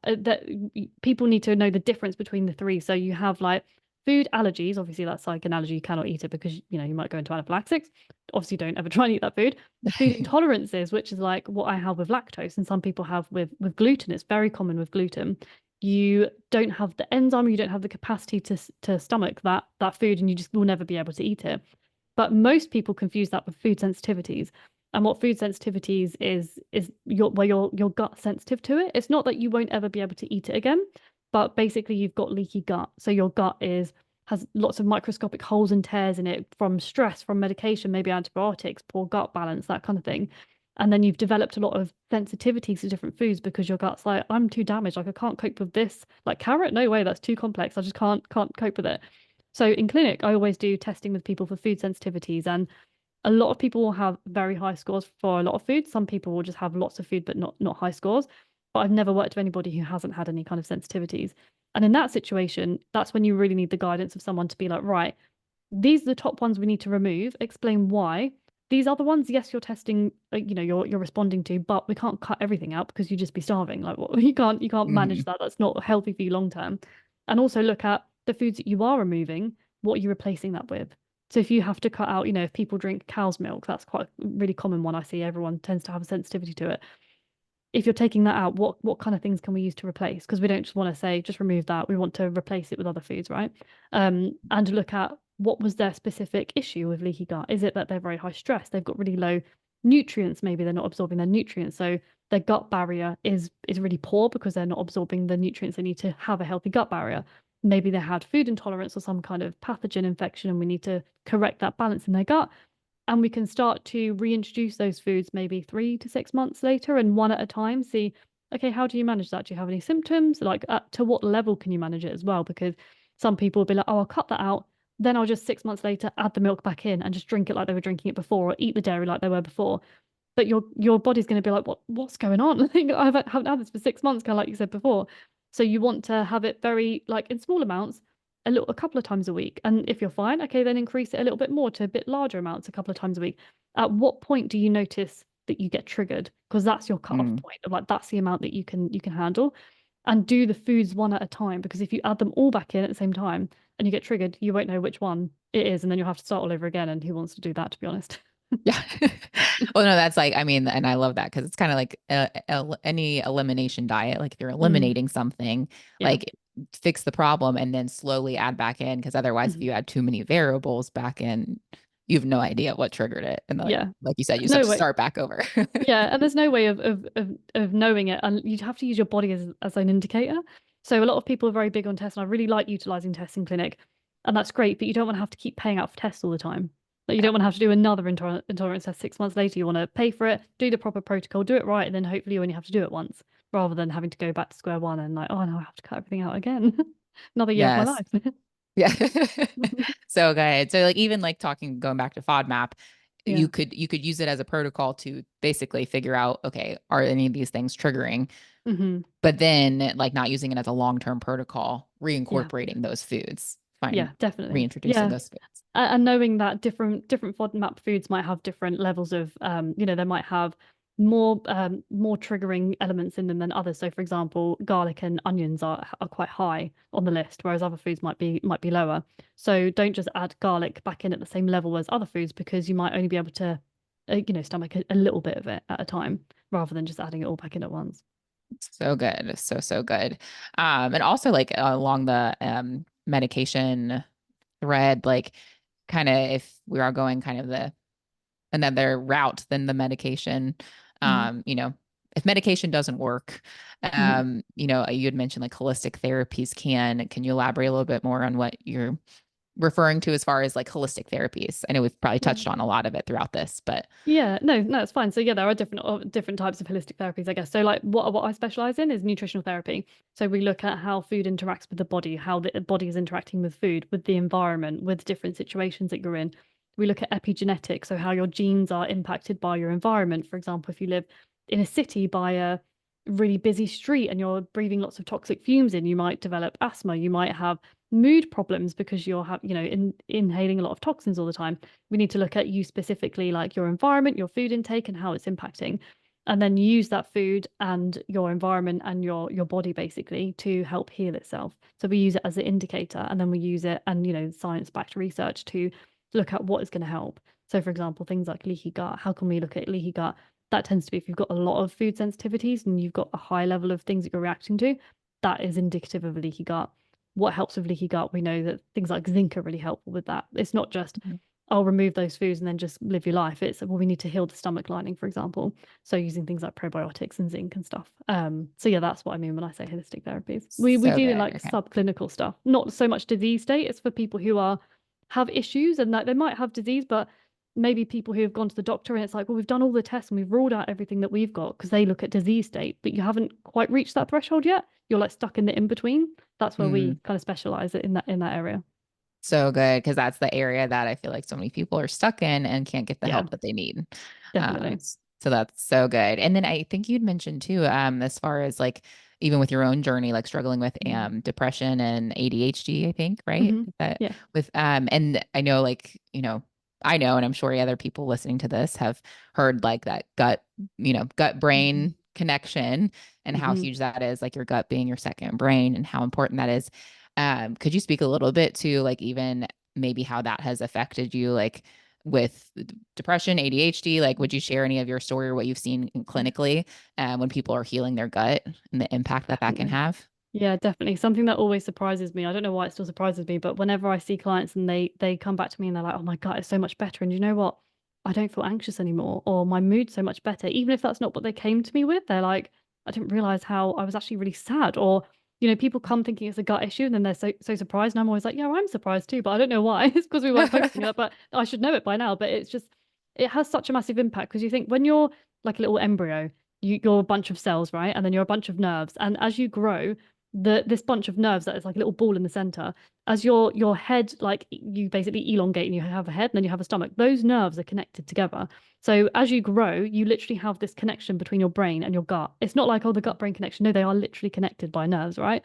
[SPEAKER 2] people need to know the difference between the three. So you have like food allergies. Obviously, that's like an allergy, you cannot eat it because you might go into anaphylaxis. Obviously, don't ever try and eat that food. Food intolerances, which is like what I have with lactose, and some people have with gluten. It's very common with gluten. You don't have the enzyme, you don't have the capacity to stomach that food, and you just will never be able to eat it. But most people confuse that with food sensitivities. And what food sensitivities is your gut sensitive to it. It's not that you won't ever be able to eat it again, but basically you've got leaky gut. So your gut has lots of microscopic holes and tears in it from stress, from medication, maybe antibiotics, poor gut balance, that kind of thing. And then you've developed a lot of sensitivities to different foods because your gut's like, I'm too damaged. Like I can't cope with this. Like carrot, no way, that's too complex. I just can't cope with it. So in clinic, I always do testing with people for food sensitivities, and a lot of people will have very high scores for a lot of food. Some people will just have lots of food but not high scores. But I've never worked with anybody who hasn't had any kind of sensitivities. And in that situation, that's when you really need the guidance of someone to be like, right, these are the top ones we need to remove, explain why. These other ones, yes, you're testing, you're responding to, but we can't cut everything out because you'd just be starving. Like, what you can't manage
[SPEAKER 1] Mhm.
[SPEAKER 2] that. That's not healthy for you long term. And also look at the foods that you are removing. What are you replacing that with? So if you have to cut out, if people drink cow's milk, that's quite a really common one I see. Everyone tends to have a sensitivity to it. If you're taking that out, what kind of things can we use to replace? Because we don't just want to say just remove that. We want to replace it with other foods, right? And look at what was their specific issue with leaky gut. Is it that they're very high stress? They've got really low nutrients. Maybe they're not absorbing their nutrients, so their gut barrier is really poor because they're not absorbing the nutrients they need to have a healthy gut barrier. Maybe they had food intolerance or some kind of pathogen infection, and we need to correct that balance in their gut, and we can start to reintroduce those foods maybe 3 to 6 months later and one at a time see, okay, how do you manage that? Do you have any symptoms? Like to what level can you manage it as well? Because some people will be like, oh, I'll cut that out, then I'll just 6 months later add the milk back in and just drink it like they were drinking it before, or eat the dairy like they were before. But your body's going to be like, what's going on? Haven't had this for 6 months, kind of like you said before. So you want to have it very like in small amounts, a couple of times a week. And if you're fine, okay, then increase it a little bit more to a bit larger amounts a couple of times a week. At what point do you notice that you get triggered? Because that's your cutoff
[SPEAKER 1] Mm.
[SPEAKER 2] point of like that's the amount that you can handle. And do the foods one at a time, because if you add them all back in at the same time and you get triggered, you won't know which one it is, and then you'll have to start all over again. And who wants to do that, to be honest?
[SPEAKER 1] Yeah. Well, no, that's like, I mean, and I love that because it's kind of like any elimination diet. Like if you're
[SPEAKER 2] Mm,
[SPEAKER 1] eliminating something,
[SPEAKER 2] yeah.
[SPEAKER 1] like fix the problem and then slowly add back in. Because otherwise, if
[SPEAKER 2] Mhm.
[SPEAKER 1] you add too many variables back in, you have no idea what triggered it. And
[SPEAKER 2] Yeah.
[SPEAKER 1] like you said, you
[SPEAKER 2] There's
[SPEAKER 1] just have
[SPEAKER 2] no
[SPEAKER 1] to
[SPEAKER 2] way.
[SPEAKER 1] start back over.
[SPEAKER 2] Yeah, and there's no way of knowing it, and you'd have to use your body as an indicator. So a lot of people are very big on tests, and I really like utilizing tests in clinic, and that's great. But you don't want to have to keep paying out for tests all the time. Like you
[SPEAKER 1] Yeah.
[SPEAKER 2] don't want to have to do another intolerance test 6 months later. You want to pay for it, do the proper protocol, do it right, and then hopefully you only have to do it once, rather than having to go back to square one and like, oh no, I have to cut everything out again. Another year of my
[SPEAKER 1] Yes.
[SPEAKER 2] life.
[SPEAKER 1] Yeah. So good. So like even like going back to FODMAP,
[SPEAKER 2] Yeah.
[SPEAKER 1] you could use it as a protocol to basically figure out, okay, are any of these things triggering?
[SPEAKER 2] Hmm.
[SPEAKER 1] But then like not using it as a long-term protocol,
[SPEAKER 2] Yeah.
[SPEAKER 1] reincorporating those foods,
[SPEAKER 2] Yeah,
[SPEAKER 1] fine,
[SPEAKER 2] definitely.
[SPEAKER 1] reintroducing
[SPEAKER 2] Yeah.
[SPEAKER 1] those foods.
[SPEAKER 2] And knowing that different FODMAP foods might have different levels of they might have more triggering elements in them than others. So for example, garlic and onions are quite high on the list, whereas other foods might be lower. So don't just add garlic back in at the same level as other foods, because you might only be able to stomach a little bit of it at a time, rather than just adding it all back in at once.
[SPEAKER 1] So good. So good. And also like along the medication thread, like kind of if we are going kind of the another route than the medication.
[SPEAKER 2] Hmm.
[SPEAKER 1] If medication doesn't work,
[SPEAKER 2] Hmm.
[SPEAKER 1] you had mentioned like holistic therapies can you elaborate a little bit more on what you're referring to as far as like holistic therapies? I know we've probably
[SPEAKER 2] Yeah.
[SPEAKER 1] touched on a lot of it throughout this, but
[SPEAKER 2] Yeah, no, no, it's fine. So yeah, there are different types of holistic therapies, I guess. So like what I specialize in is nutritional therapy. So we look at how food interacts with the body, how the body is interacting with food, with the environment, with different situations that you're in. We look at epigenetics, so how your genes are impacted by your environment. For example, if you live in a city by a really busy street and you're breathing lots of toxic fumes in, you might develop asthma, you might have mood problems because inhaling a lot of toxins all the time. We need to look at you specifically, like your environment, your food intake, and how it's impacting, and then use that food and your environment and your body basically to help heal itself. So we use it as an indicator, and then we use it and science-backed research to look at what is going to help. So for example, things like leaky gut. How can we look at leaky gut? That tends to be if you've got a lot of food sensitivities and you've got a high level of things that you're reacting to, that is indicative of a leaky gut. What helps with leaky gut? We know that things like zinc are really helpful with that. It's not just I'll remove those foods and then just live your life. It's well, we need to heal the stomach lining, for example. So using things like probiotics and zinc and stuff. So yeah, that's what I mean when I say holistic therapies. We
[SPEAKER 1] so
[SPEAKER 2] deal in
[SPEAKER 1] good.
[SPEAKER 2] like
[SPEAKER 1] Okay.
[SPEAKER 2] subclinical stuff, not so much disease state. It's for people who have issues and that they might have disease, but maybe people who have gone to the doctor and it's like, well, we've done all the tests and we've ruled out everything that we've got because they look at disease state, but you haven't quite reached that threshold yet. You're like stuck in the in between. That's where
[SPEAKER 1] Mm,
[SPEAKER 2] we kind of specialize in that area.
[SPEAKER 1] so good because that's the area that I feel like so many people are stuck in and can't get the
[SPEAKER 2] Yeah,
[SPEAKER 1] help that they need.
[SPEAKER 2] definitely.
[SPEAKER 1] So that's so good. And then I think you'd mentioned too, as far as like even with your own journey, like struggling with depression and ADHD, I think, right?
[SPEAKER 2] Hmm.
[SPEAKER 1] That
[SPEAKER 2] Yeah.
[SPEAKER 1] with and I know like, I know, and I'm sure other people listening to this have heard like that gut brain connection and how
[SPEAKER 2] Hmm.
[SPEAKER 1] huge that is, like your gut being your second brain and how important that is. Could you speak a little bit to like even maybe how that has affected you, like with depression, ADHD? Like, would you share any of your story or what you've seen
[SPEAKER 2] Yeah,
[SPEAKER 1] clinically when people are healing their gut and the impact that that can
[SPEAKER 2] definitely.
[SPEAKER 1] have?
[SPEAKER 2] Yeah, definitely. Something that always surprises me. I don't know why it still surprises me, but whenever I see clients and they come back to me and they're like, "Oh my God, it's so much better." And you know what? I don't feel anxious anymore, or my mood's so much better. Even if that's not what they came to me with, they're like, "I didn't realize how I was actually really sad." Or, people come thinking it's a gut issue and then they're so surprised. And I'm always like, "Yeah, I'm surprised too, but I don't know why." It's because we weren't focusing on that, but I should know it by now. But it's just it has such a massive impact because you think when you're like a little embryo, you're a bunch of cells, right? And then you're a bunch of nerves. And as you grow, this bunch of nerves that is like a little ball in the center, as your head, like you basically elongate and you have a head and then you have a stomach, those nerves are connected together. So as you grow, you literally have this connection between your brain and your gut. It's not like, oh, the gut brain connection. No, they are literally connected by nerves, right?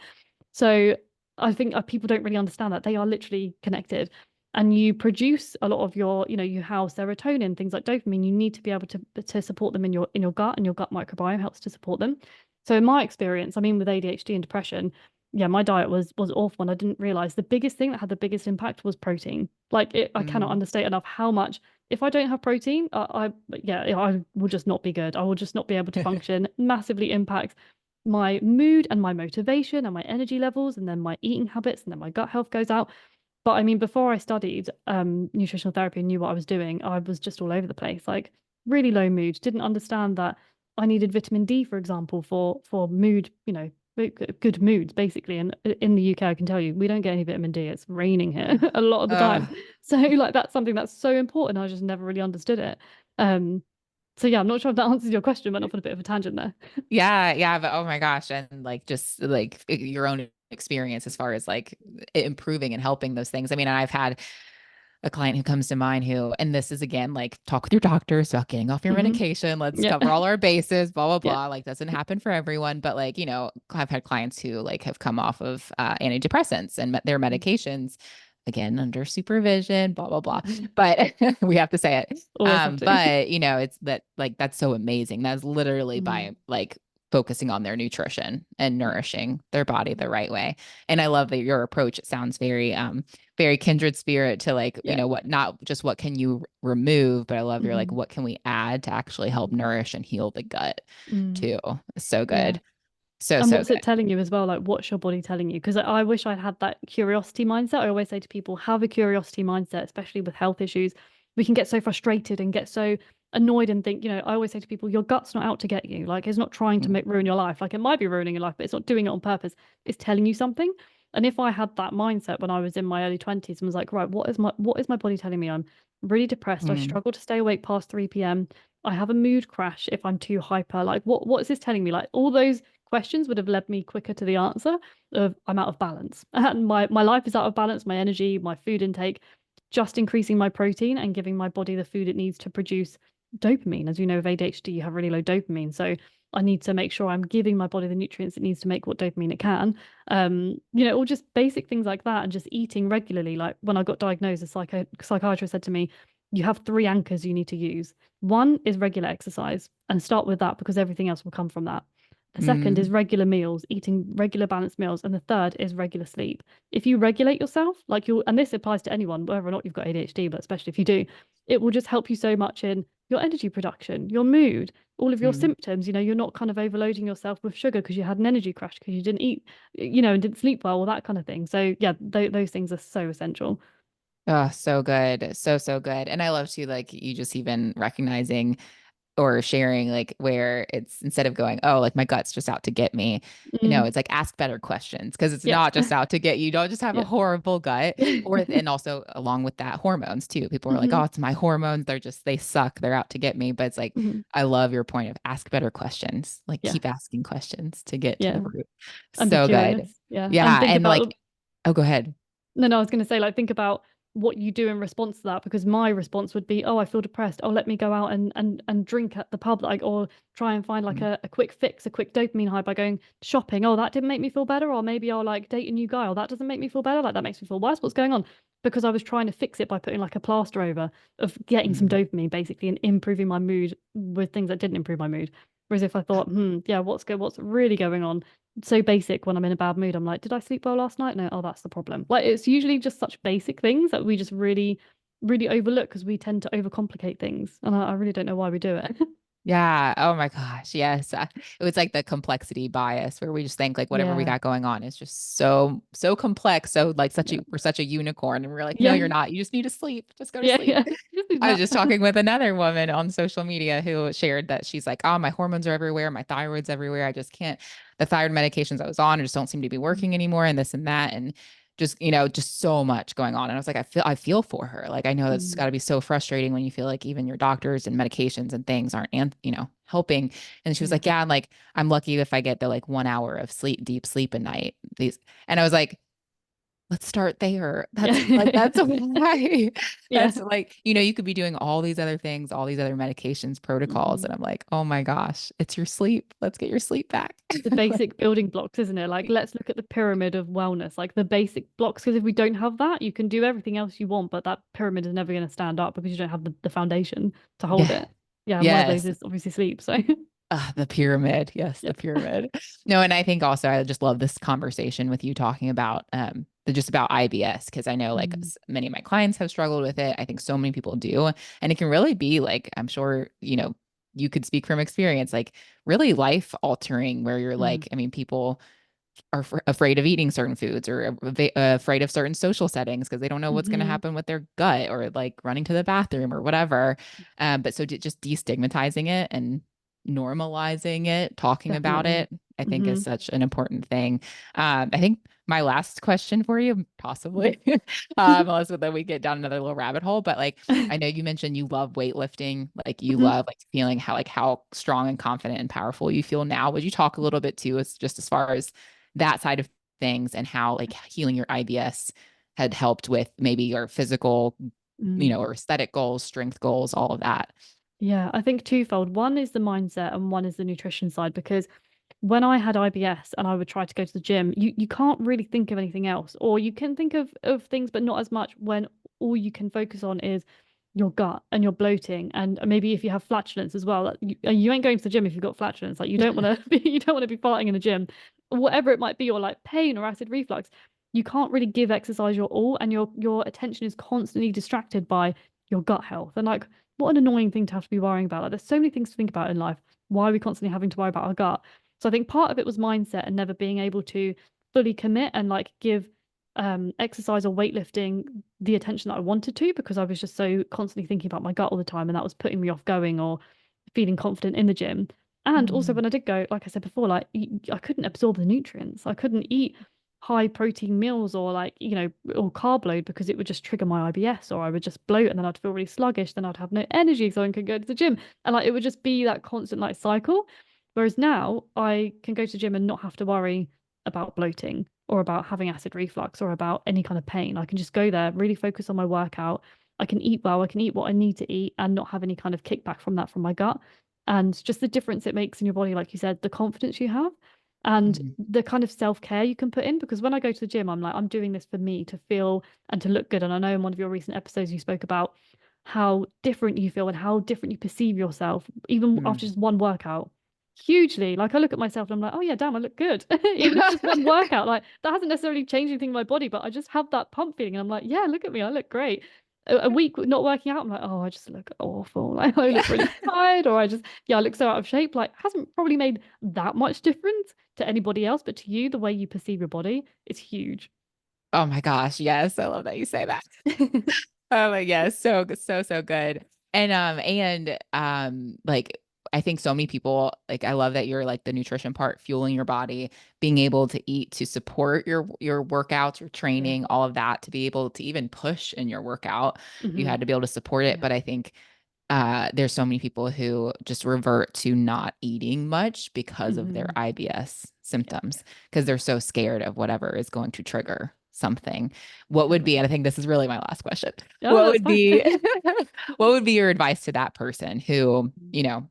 [SPEAKER 2] So I think people don't really understand that they are literally connected. And you produce a lot of your, you house serotonin, things like dopamine. You need to be able to support them in your gut, and your gut microbiome helps to support them. So in my experience, I mean, with ADHD and depression, yeah, my diet was awful, and I didn't realize the biggest thing that had the biggest impact was protein. Like I cannot
[SPEAKER 1] Mm.
[SPEAKER 2] understate enough how much. If I don't have protein, yeah, I will just not be good. I will just not be able to function. Massively impacts my mood and my motivation and my energy levels, and then my eating habits, and then my gut health goes out. But I mean, before I studied nutritional therapy and knew what I was doing, I was just all over the place, like really low mood. Didn't understand that I needed vitamin D, for example, for mood, good moods, basically. And in the UK, I can tell you, we don't get any vitamin D. It's raining here a lot of the time. So like that's something that's so important. I just never really understood it. Um, so yeah, I'm not sure if that answers your question, but not for a bit of a tangent there.
[SPEAKER 1] Yeah, yeah, but oh my gosh, and like just like your own experience as far as like improving and helping those things. I mean, I've had a client who comes to mind who, and this is again like talk with your doctors about getting off your
[SPEAKER 2] Hmm.
[SPEAKER 1] medication. Let's
[SPEAKER 2] Yeah.
[SPEAKER 1] cover all our bases, blah blah
[SPEAKER 2] Yeah.
[SPEAKER 1] blah. Like doesn't happen for everyone, but like I've had clients who like have come off of antidepressants and their
[SPEAKER 2] Mm.
[SPEAKER 1] medications again under supervision, blah blah blah.
[SPEAKER 2] Yeah.
[SPEAKER 1] But we have to say it.
[SPEAKER 2] Always have to.
[SPEAKER 1] But it's that like that's so amazing. That's literally
[SPEAKER 2] Mm.
[SPEAKER 1] by like focusing on their nutrition and
[SPEAKER 2] Yeah.
[SPEAKER 1] nourishing their body the right way. And I love that your approach. It sounds very kindred spirit to like,
[SPEAKER 2] Yeah.
[SPEAKER 1] what not just what can you remove, but I love your like
[SPEAKER 2] Hmm.
[SPEAKER 1] what can we add to actually help nourish and heal the gut
[SPEAKER 2] Mm.
[SPEAKER 1] too. So
[SPEAKER 2] Yeah.
[SPEAKER 1] good. So
[SPEAKER 2] And
[SPEAKER 1] so
[SPEAKER 2] what's it
[SPEAKER 1] good.
[SPEAKER 2] telling you as well? Like, what's your body telling you? Because I wish I'd had that curiosity mindset. I always say to people, have a curiosity mindset, especially with health issues. We can get so frustrated and get so annoyed and think, I always say to people, your gut's not out to get you. Like, it's not trying to ruin your life. Like, it might be ruining your life, but it's not doing it on purpose. It's telling you something. And if I had that mindset when I was in my early 20s and was like, right, what is my body telling me? I'm really depressed. I
[SPEAKER 1] Mm,
[SPEAKER 2] struggle to stay awake past 3 p.m. I have a mood crash if I'm too hyper. Like, what is this telling me? Like, all those questions would have led me quicker to the answer of I'm out of balance. And my life is out of balance, my energy, my food intake, just increasing my protein and giving my body the food it needs to produce dopamine. As you know, with ADHD, you have really low dopamine. So I need to make sure I'm giving my body the nutrients it needs to make what dopamine it can. Or just basic things like that, and just eating regularly. Like when I got diagnosed, a psychiatrist said to me, you have three anchors you need to use. One is regular exercise, and start with that because everything else will come from that. The second is
[SPEAKER 1] mm,
[SPEAKER 2] regular meals, eating regular balanced meals. And the third is regular sleep. If you regulate yourself, like and this applies to anyone, whether or not you've got ADHD, but especially if you do, it will just help you so much in your energy production, your mood, all of your
[SPEAKER 1] mm.
[SPEAKER 2] symptoms. You're not kind of overloading yourself with sugar because you had an energy crash because you didn't eat, and didn't sleep well, or that kind of thing. So, yeah, those things are so essential.
[SPEAKER 1] Oh, so good. So good. And I love to like you just even recognizing or sharing like where it's instead of going, oh, like my gut's just out to get me,
[SPEAKER 2] Mm,
[SPEAKER 1] it's like ask better questions because it's
[SPEAKER 2] yeah.
[SPEAKER 1] not just out to get you. You don't just have a
[SPEAKER 2] Yeah.
[SPEAKER 1] horrible gut. Or and also along with that, hormones too. People are like,
[SPEAKER 2] Hmm.
[SPEAKER 1] oh, it's my hormones. They suck. They're out to get me. But it's like,
[SPEAKER 2] Hmm.
[SPEAKER 1] I love your point of ask better questions. Like
[SPEAKER 2] Yeah.
[SPEAKER 1] keep asking questions to get to the
[SPEAKER 2] Yeah.
[SPEAKER 1] root.
[SPEAKER 2] And be
[SPEAKER 1] So good.
[SPEAKER 2] curious. Yeah. And
[SPEAKER 1] Yeah.
[SPEAKER 2] think
[SPEAKER 1] And like,
[SPEAKER 2] about
[SPEAKER 1] oh, go ahead.
[SPEAKER 2] No, no, I was going to say, like, think about what you do in response to that, because my response would be, oh, I feel depressed. Oh, let me go out and drink at the pub, like, or try and find like
[SPEAKER 1] Mm,
[SPEAKER 2] a quick fix, a quick dopamine high by going shopping. Oh, that didn't make me feel better. Or maybe I'll like date a new guy. Or that doesn't make me feel better. Like, that makes me feel worse. What's going on? Because I was trying to fix it by putting like a plaster over of getting some
[SPEAKER 1] mm.
[SPEAKER 2] dopamine basically and improving my mood with things that didn't improve my mood. Whereas if I thought, yeah, what's really going on? So basic when I'm in a bad mood. I'm like, did I sleep well last night? No, oh, that's the problem. Like it's usually just such basic things that we just really, really overlook because we tend to overcomplicate things. And I really don't know why we do it.
[SPEAKER 1] Yeah. Oh my gosh. Yes. It was like the complexity bias where we just think like whatever we
[SPEAKER 2] Yeah.
[SPEAKER 1] got going on is just so complex. So like
[SPEAKER 2] Yeah.
[SPEAKER 1] we're such a unicorn. And we're like, no,
[SPEAKER 2] Yeah.
[SPEAKER 1] you're not. You just need to sleep. Just go to
[SPEAKER 2] Yeah.
[SPEAKER 1] sleep.
[SPEAKER 2] Yeah. Just need
[SPEAKER 1] I was
[SPEAKER 2] that.
[SPEAKER 1] just talking with another woman on social media who shared that she's like, oh, my hormones are everywhere. My thyroid's everywhere. I just can't, the thyroid medications I was on just don't seem to be working anymore and this and that. And just so much going on. And I was like, I feel for her. Like, I know that's
[SPEAKER 2] Mm.
[SPEAKER 1] got to be so frustrating when you feel like even your doctors and medications and things aren't, and helping. And she was
[SPEAKER 2] Yeah.
[SPEAKER 1] like, yeah, I'm lucky if I get the like 1 hour of sleep, deep sleep a night. And I was like, let's start there. That's like
[SPEAKER 2] Yeah.
[SPEAKER 1] that's why
[SPEAKER 2] Yeah.
[SPEAKER 1] that's like, you could be doing all these other things, all these other medications, protocols,
[SPEAKER 2] Mhm.
[SPEAKER 1] and I'm like, oh my gosh, it's your sleep. Let's get your sleep back.
[SPEAKER 2] The basic building blocks, isn't it? Like, let's look at the pyramid of wellness, like the basic blocks, because if we don't have that, you can do everything else you want, but that pyramid is never going to stand up because you don't have the foundation to hold
[SPEAKER 1] Yeah.
[SPEAKER 2] it. Yeah, and one of those
[SPEAKER 1] Yes.
[SPEAKER 2] is obviously sleep. So,
[SPEAKER 1] The pyramid. Yes, the
[SPEAKER 2] yep.
[SPEAKER 1] pyramid. No, and I think also I just love this conversation with you talking about just about IBS because I know like
[SPEAKER 2] Mm.
[SPEAKER 1] many of my clients have struggled with it. I think so many people do. And it can really be like, I'm sure, you could speak from experience, like really life altering where you're
[SPEAKER 2] Mm.
[SPEAKER 1] like, I mean, people are afraid of eating certain foods or afraid of certain social settings because they don't know what's going to
[SPEAKER 2] Hmm.
[SPEAKER 1] happen with their gut or like running to the bathroom or whatever. But so just destigmatizing it and normalizing it, talking about
[SPEAKER 2] Definitely.
[SPEAKER 1] it, I think is
[SPEAKER 2] Hmm.
[SPEAKER 1] such an important thing. I think my last question for you, possibly, unless then we get down another little rabbit hole, but like I know you mentioned you love weightlifting, like you
[SPEAKER 2] Hmm.
[SPEAKER 1] love like feeling how strong and confident and powerful you feel now. Would you talk a little bit too, as far as that side of things and how like healing your IBS had helped with maybe your physical,
[SPEAKER 2] Mm.
[SPEAKER 1] or aesthetic goals, strength goals, all of that.
[SPEAKER 2] Yeah, I think twofold. One is the mindset and one is the nutrition side because when I had IBS and I would try to go to the gym, you can't really think of anything else. Or you can think of things, but not as much when all you can focus on is your gut and your bloating. And maybe if you have flatulence as well, like you ain't going to the gym if you've got flatulence. Like you don't want to be you don't want to be farting in the gym, whatever it might be, or like pain or acid reflux. You can't really give exercise your all, and your attention is constantly distracted by your gut health. And like, what an annoying thing to have to be worrying about. Like, there's so many things to think about in life. Why are we constantly having to worry about our gut? So I think part of it was mindset and never being able to fully commit and like give exercise or weightlifting the attention that I wanted to because I was just so constantly thinking about my gut all the time and that was putting me off going or feeling confident in the gym. And also
[SPEAKER 1] Mm,
[SPEAKER 2] when I did go, like I said before, like I couldn't absorb the nutrients. I couldn't eat high protein meals or like, or carb load because it would just trigger my IBS or I would just bloat and then I'd feel really sluggish. Then I'd have no energy so I could go to the gym. And like it would just be that constant like cycle. Whereas now I can go to the gym and not have to worry about bloating or about having acid reflux or about any kind of pain. I can just go there, really focus on my workout. I can eat well, I can eat what I need to eat and not have any kind of kickback from that from my gut. And just the difference it makes in your body, like you said, the confidence you have and
[SPEAKER 1] mm,
[SPEAKER 2] the kind of self-care you can put in. Because when I go to the gym, I'm like, I'm doing this for me to feel and to look good. And I know in one of your recent episodes you spoke about how different you feel and how different you perceive yourself, even after
[SPEAKER 1] mm.
[SPEAKER 2] just one workout hugely. Like I look at myself and I'm like, oh yeah, damn, I look good. Even if just one workout, like that hasn't necessarily changed anything in my body, but I just have that pump feeling and I'm like, yeah, look at me, I look great. A week not working out, I'm like, oh, I just look awful. Like I look really tired, or I just, yeah, I look so out of shape. Like hasn't probably made that much difference to anybody else, but to you, the way you perceive your body is huge.
[SPEAKER 1] Oh my gosh, yes, I love that you say that. Oh my yes, so good. And like I think so many people like I love that you're like the nutrition part, fueling your body, being able to eat to support your workouts, your
[SPEAKER 2] Yeah.
[SPEAKER 1] training, all of that to be able to even push in your workout. You
[SPEAKER 2] Hmm.
[SPEAKER 1] had to be able to support it.
[SPEAKER 2] Yeah.
[SPEAKER 1] But I think there's so many people who just revert to not eating much because of their
[SPEAKER 2] Hmm.
[SPEAKER 1] IBS
[SPEAKER 2] Yeah.
[SPEAKER 1] symptoms because they're so scared of whatever is going to trigger something. What would be,
[SPEAKER 2] Definitely.
[SPEAKER 1] and I think this is really my last question.
[SPEAKER 2] Oh,
[SPEAKER 1] What
[SPEAKER 2] that's
[SPEAKER 1] would
[SPEAKER 2] fine.
[SPEAKER 1] be what would be your advice to that person who,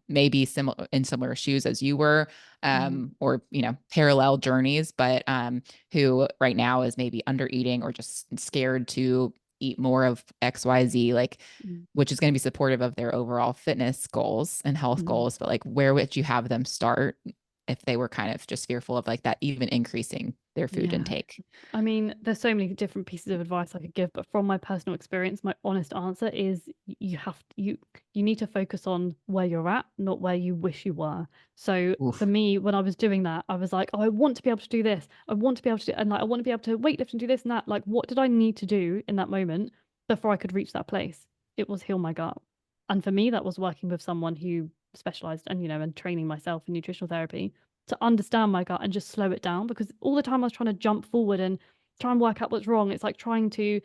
[SPEAKER 1] may be similar in similar shoes as you were,
[SPEAKER 2] Mm.
[SPEAKER 1] or, parallel journeys, but who right now is maybe under eating or just scared to eat more of XYZ, like
[SPEAKER 2] Mm.
[SPEAKER 1] which is going to be supportive of their overall fitness goals and health
[SPEAKER 2] Mm.
[SPEAKER 1] goals, but like where would you have them start if they were kind of just fearful of like that even increasing their food
[SPEAKER 2] Yeah.
[SPEAKER 1] intake?
[SPEAKER 2] I mean, there's so many different pieces of advice I could give, but from my personal experience, my honest answer is you need to focus on where you're at, not where you wish you were. So for
[SPEAKER 1] Oof.
[SPEAKER 2] me, when I was doing that, I was like, oh, I want to be able to do this. I want to be able to do, and like I want to be able to weightlift and do this and that. Like, what did I need to do in that moment before I could reach that place? It was heal my gut. And for me, that was working with someone who specialized and and training myself in nutritional therapy to understand my gut and just slow it down because all the time I was trying to jump forward and try and work out what's wrong. It's like trying to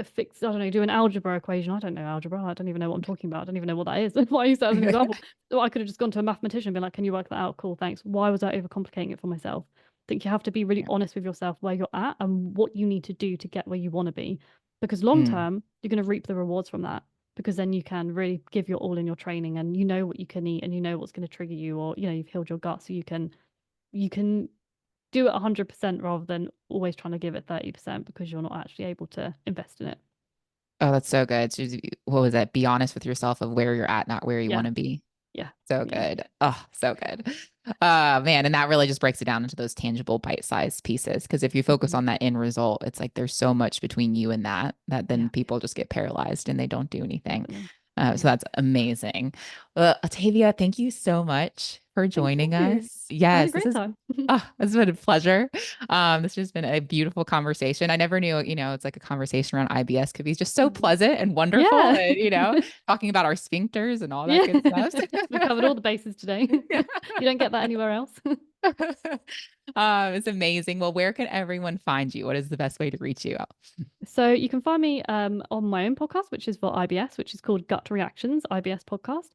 [SPEAKER 2] fix, I don't know, do an algebra equation. I don't know algebra. I don't even know what I'm talking about. I don't even know what that is. Why I use that as an example. So I could have just gone to a mathematician and been like, can you work that out? Cool, thanks. Why was I overcomplicating it for myself? think you have to be really
[SPEAKER 1] Yeah.
[SPEAKER 2] honest with yourself where you're at and what you need to do to get where you want to be. Because long
[SPEAKER 1] Mm.
[SPEAKER 2] term, you're going to reap the rewards from that. Because then you can really give your all in your training, and you know what you can eat, and you know what's going to trigger you, or you've healed your gut, so you can do it 100% rather than always trying to give it 30% because you're not actually able to invest in it.
[SPEAKER 1] Oh, that's so good. So, what was that? Be honest with yourself of where you're at, not where you
[SPEAKER 2] Yeah,
[SPEAKER 1] want to be.
[SPEAKER 2] yeah,
[SPEAKER 1] So
[SPEAKER 2] yeah,
[SPEAKER 1] good. Oh, so good. Man, and that really just breaks it down into those tangible bite-sized pieces. Because if you focus
[SPEAKER 2] mhm,
[SPEAKER 1] on that end result, it's like there's so much between you and that
[SPEAKER 2] yeah,
[SPEAKER 1] then people just get paralyzed and they don't do anything.
[SPEAKER 2] definitely.
[SPEAKER 1] So
[SPEAKER 2] Yeah.
[SPEAKER 1] that's amazing. Well, Atavia, thank you so much for
[SPEAKER 2] Thank
[SPEAKER 1] joining
[SPEAKER 2] you.
[SPEAKER 1] us.
[SPEAKER 2] I had a
[SPEAKER 1] Yes,
[SPEAKER 2] great time.
[SPEAKER 1] this has been a pleasure. This has been a beautiful conversation. I never knew, it's like a conversation around IBS could be just so
[SPEAKER 2] Mhm.
[SPEAKER 1] pleasant and wonderful,
[SPEAKER 2] Yeah.
[SPEAKER 1] and talking about our sphincters and all that
[SPEAKER 2] Yeah.
[SPEAKER 1] good stuff.
[SPEAKER 2] We've covered all the bases today.
[SPEAKER 1] Yeah.
[SPEAKER 2] You don't get that anywhere else.
[SPEAKER 1] It's amazing. Well, where can everyone find you? What is the best way to reach you out?
[SPEAKER 2] So you can find me on my own podcast, which is for IBS, which is called Gut Reactions IBS Podcast.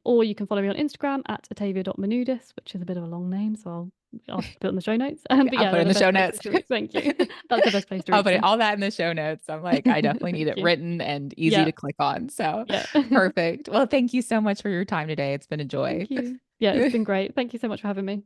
[SPEAKER 2] Or you can follow me on Instagram at atavia.minoudis, which is a bit of a long name, so I'll put it in the show notes. But
[SPEAKER 1] I'll
[SPEAKER 2] yeah,
[SPEAKER 1] put it
[SPEAKER 2] they're
[SPEAKER 1] in
[SPEAKER 2] the
[SPEAKER 1] the show
[SPEAKER 2] best places
[SPEAKER 1] notes.
[SPEAKER 2] to reach. Thank you. That's the best place to
[SPEAKER 1] I'll
[SPEAKER 2] reach
[SPEAKER 1] put
[SPEAKER 2] me.
[SPEAKER 1] all that in the show notes. I'm like, I definitely need
[SPEAKER 2] Thank
[SPEAKER 1] it
[SPEAKER 2] you.
[SPEAKER 1] written and easy
[SPEAKER 2] Yeah.
[SPEAKER 1] to click on. So
[SPEAKER 2] Yeah.
[SPEAKER 1] perfect. Well, thank you so much for your time today. It's been a joy.
[SPEAKER 2] Thank you. Yeah, it's been great. Thank you so much for having me.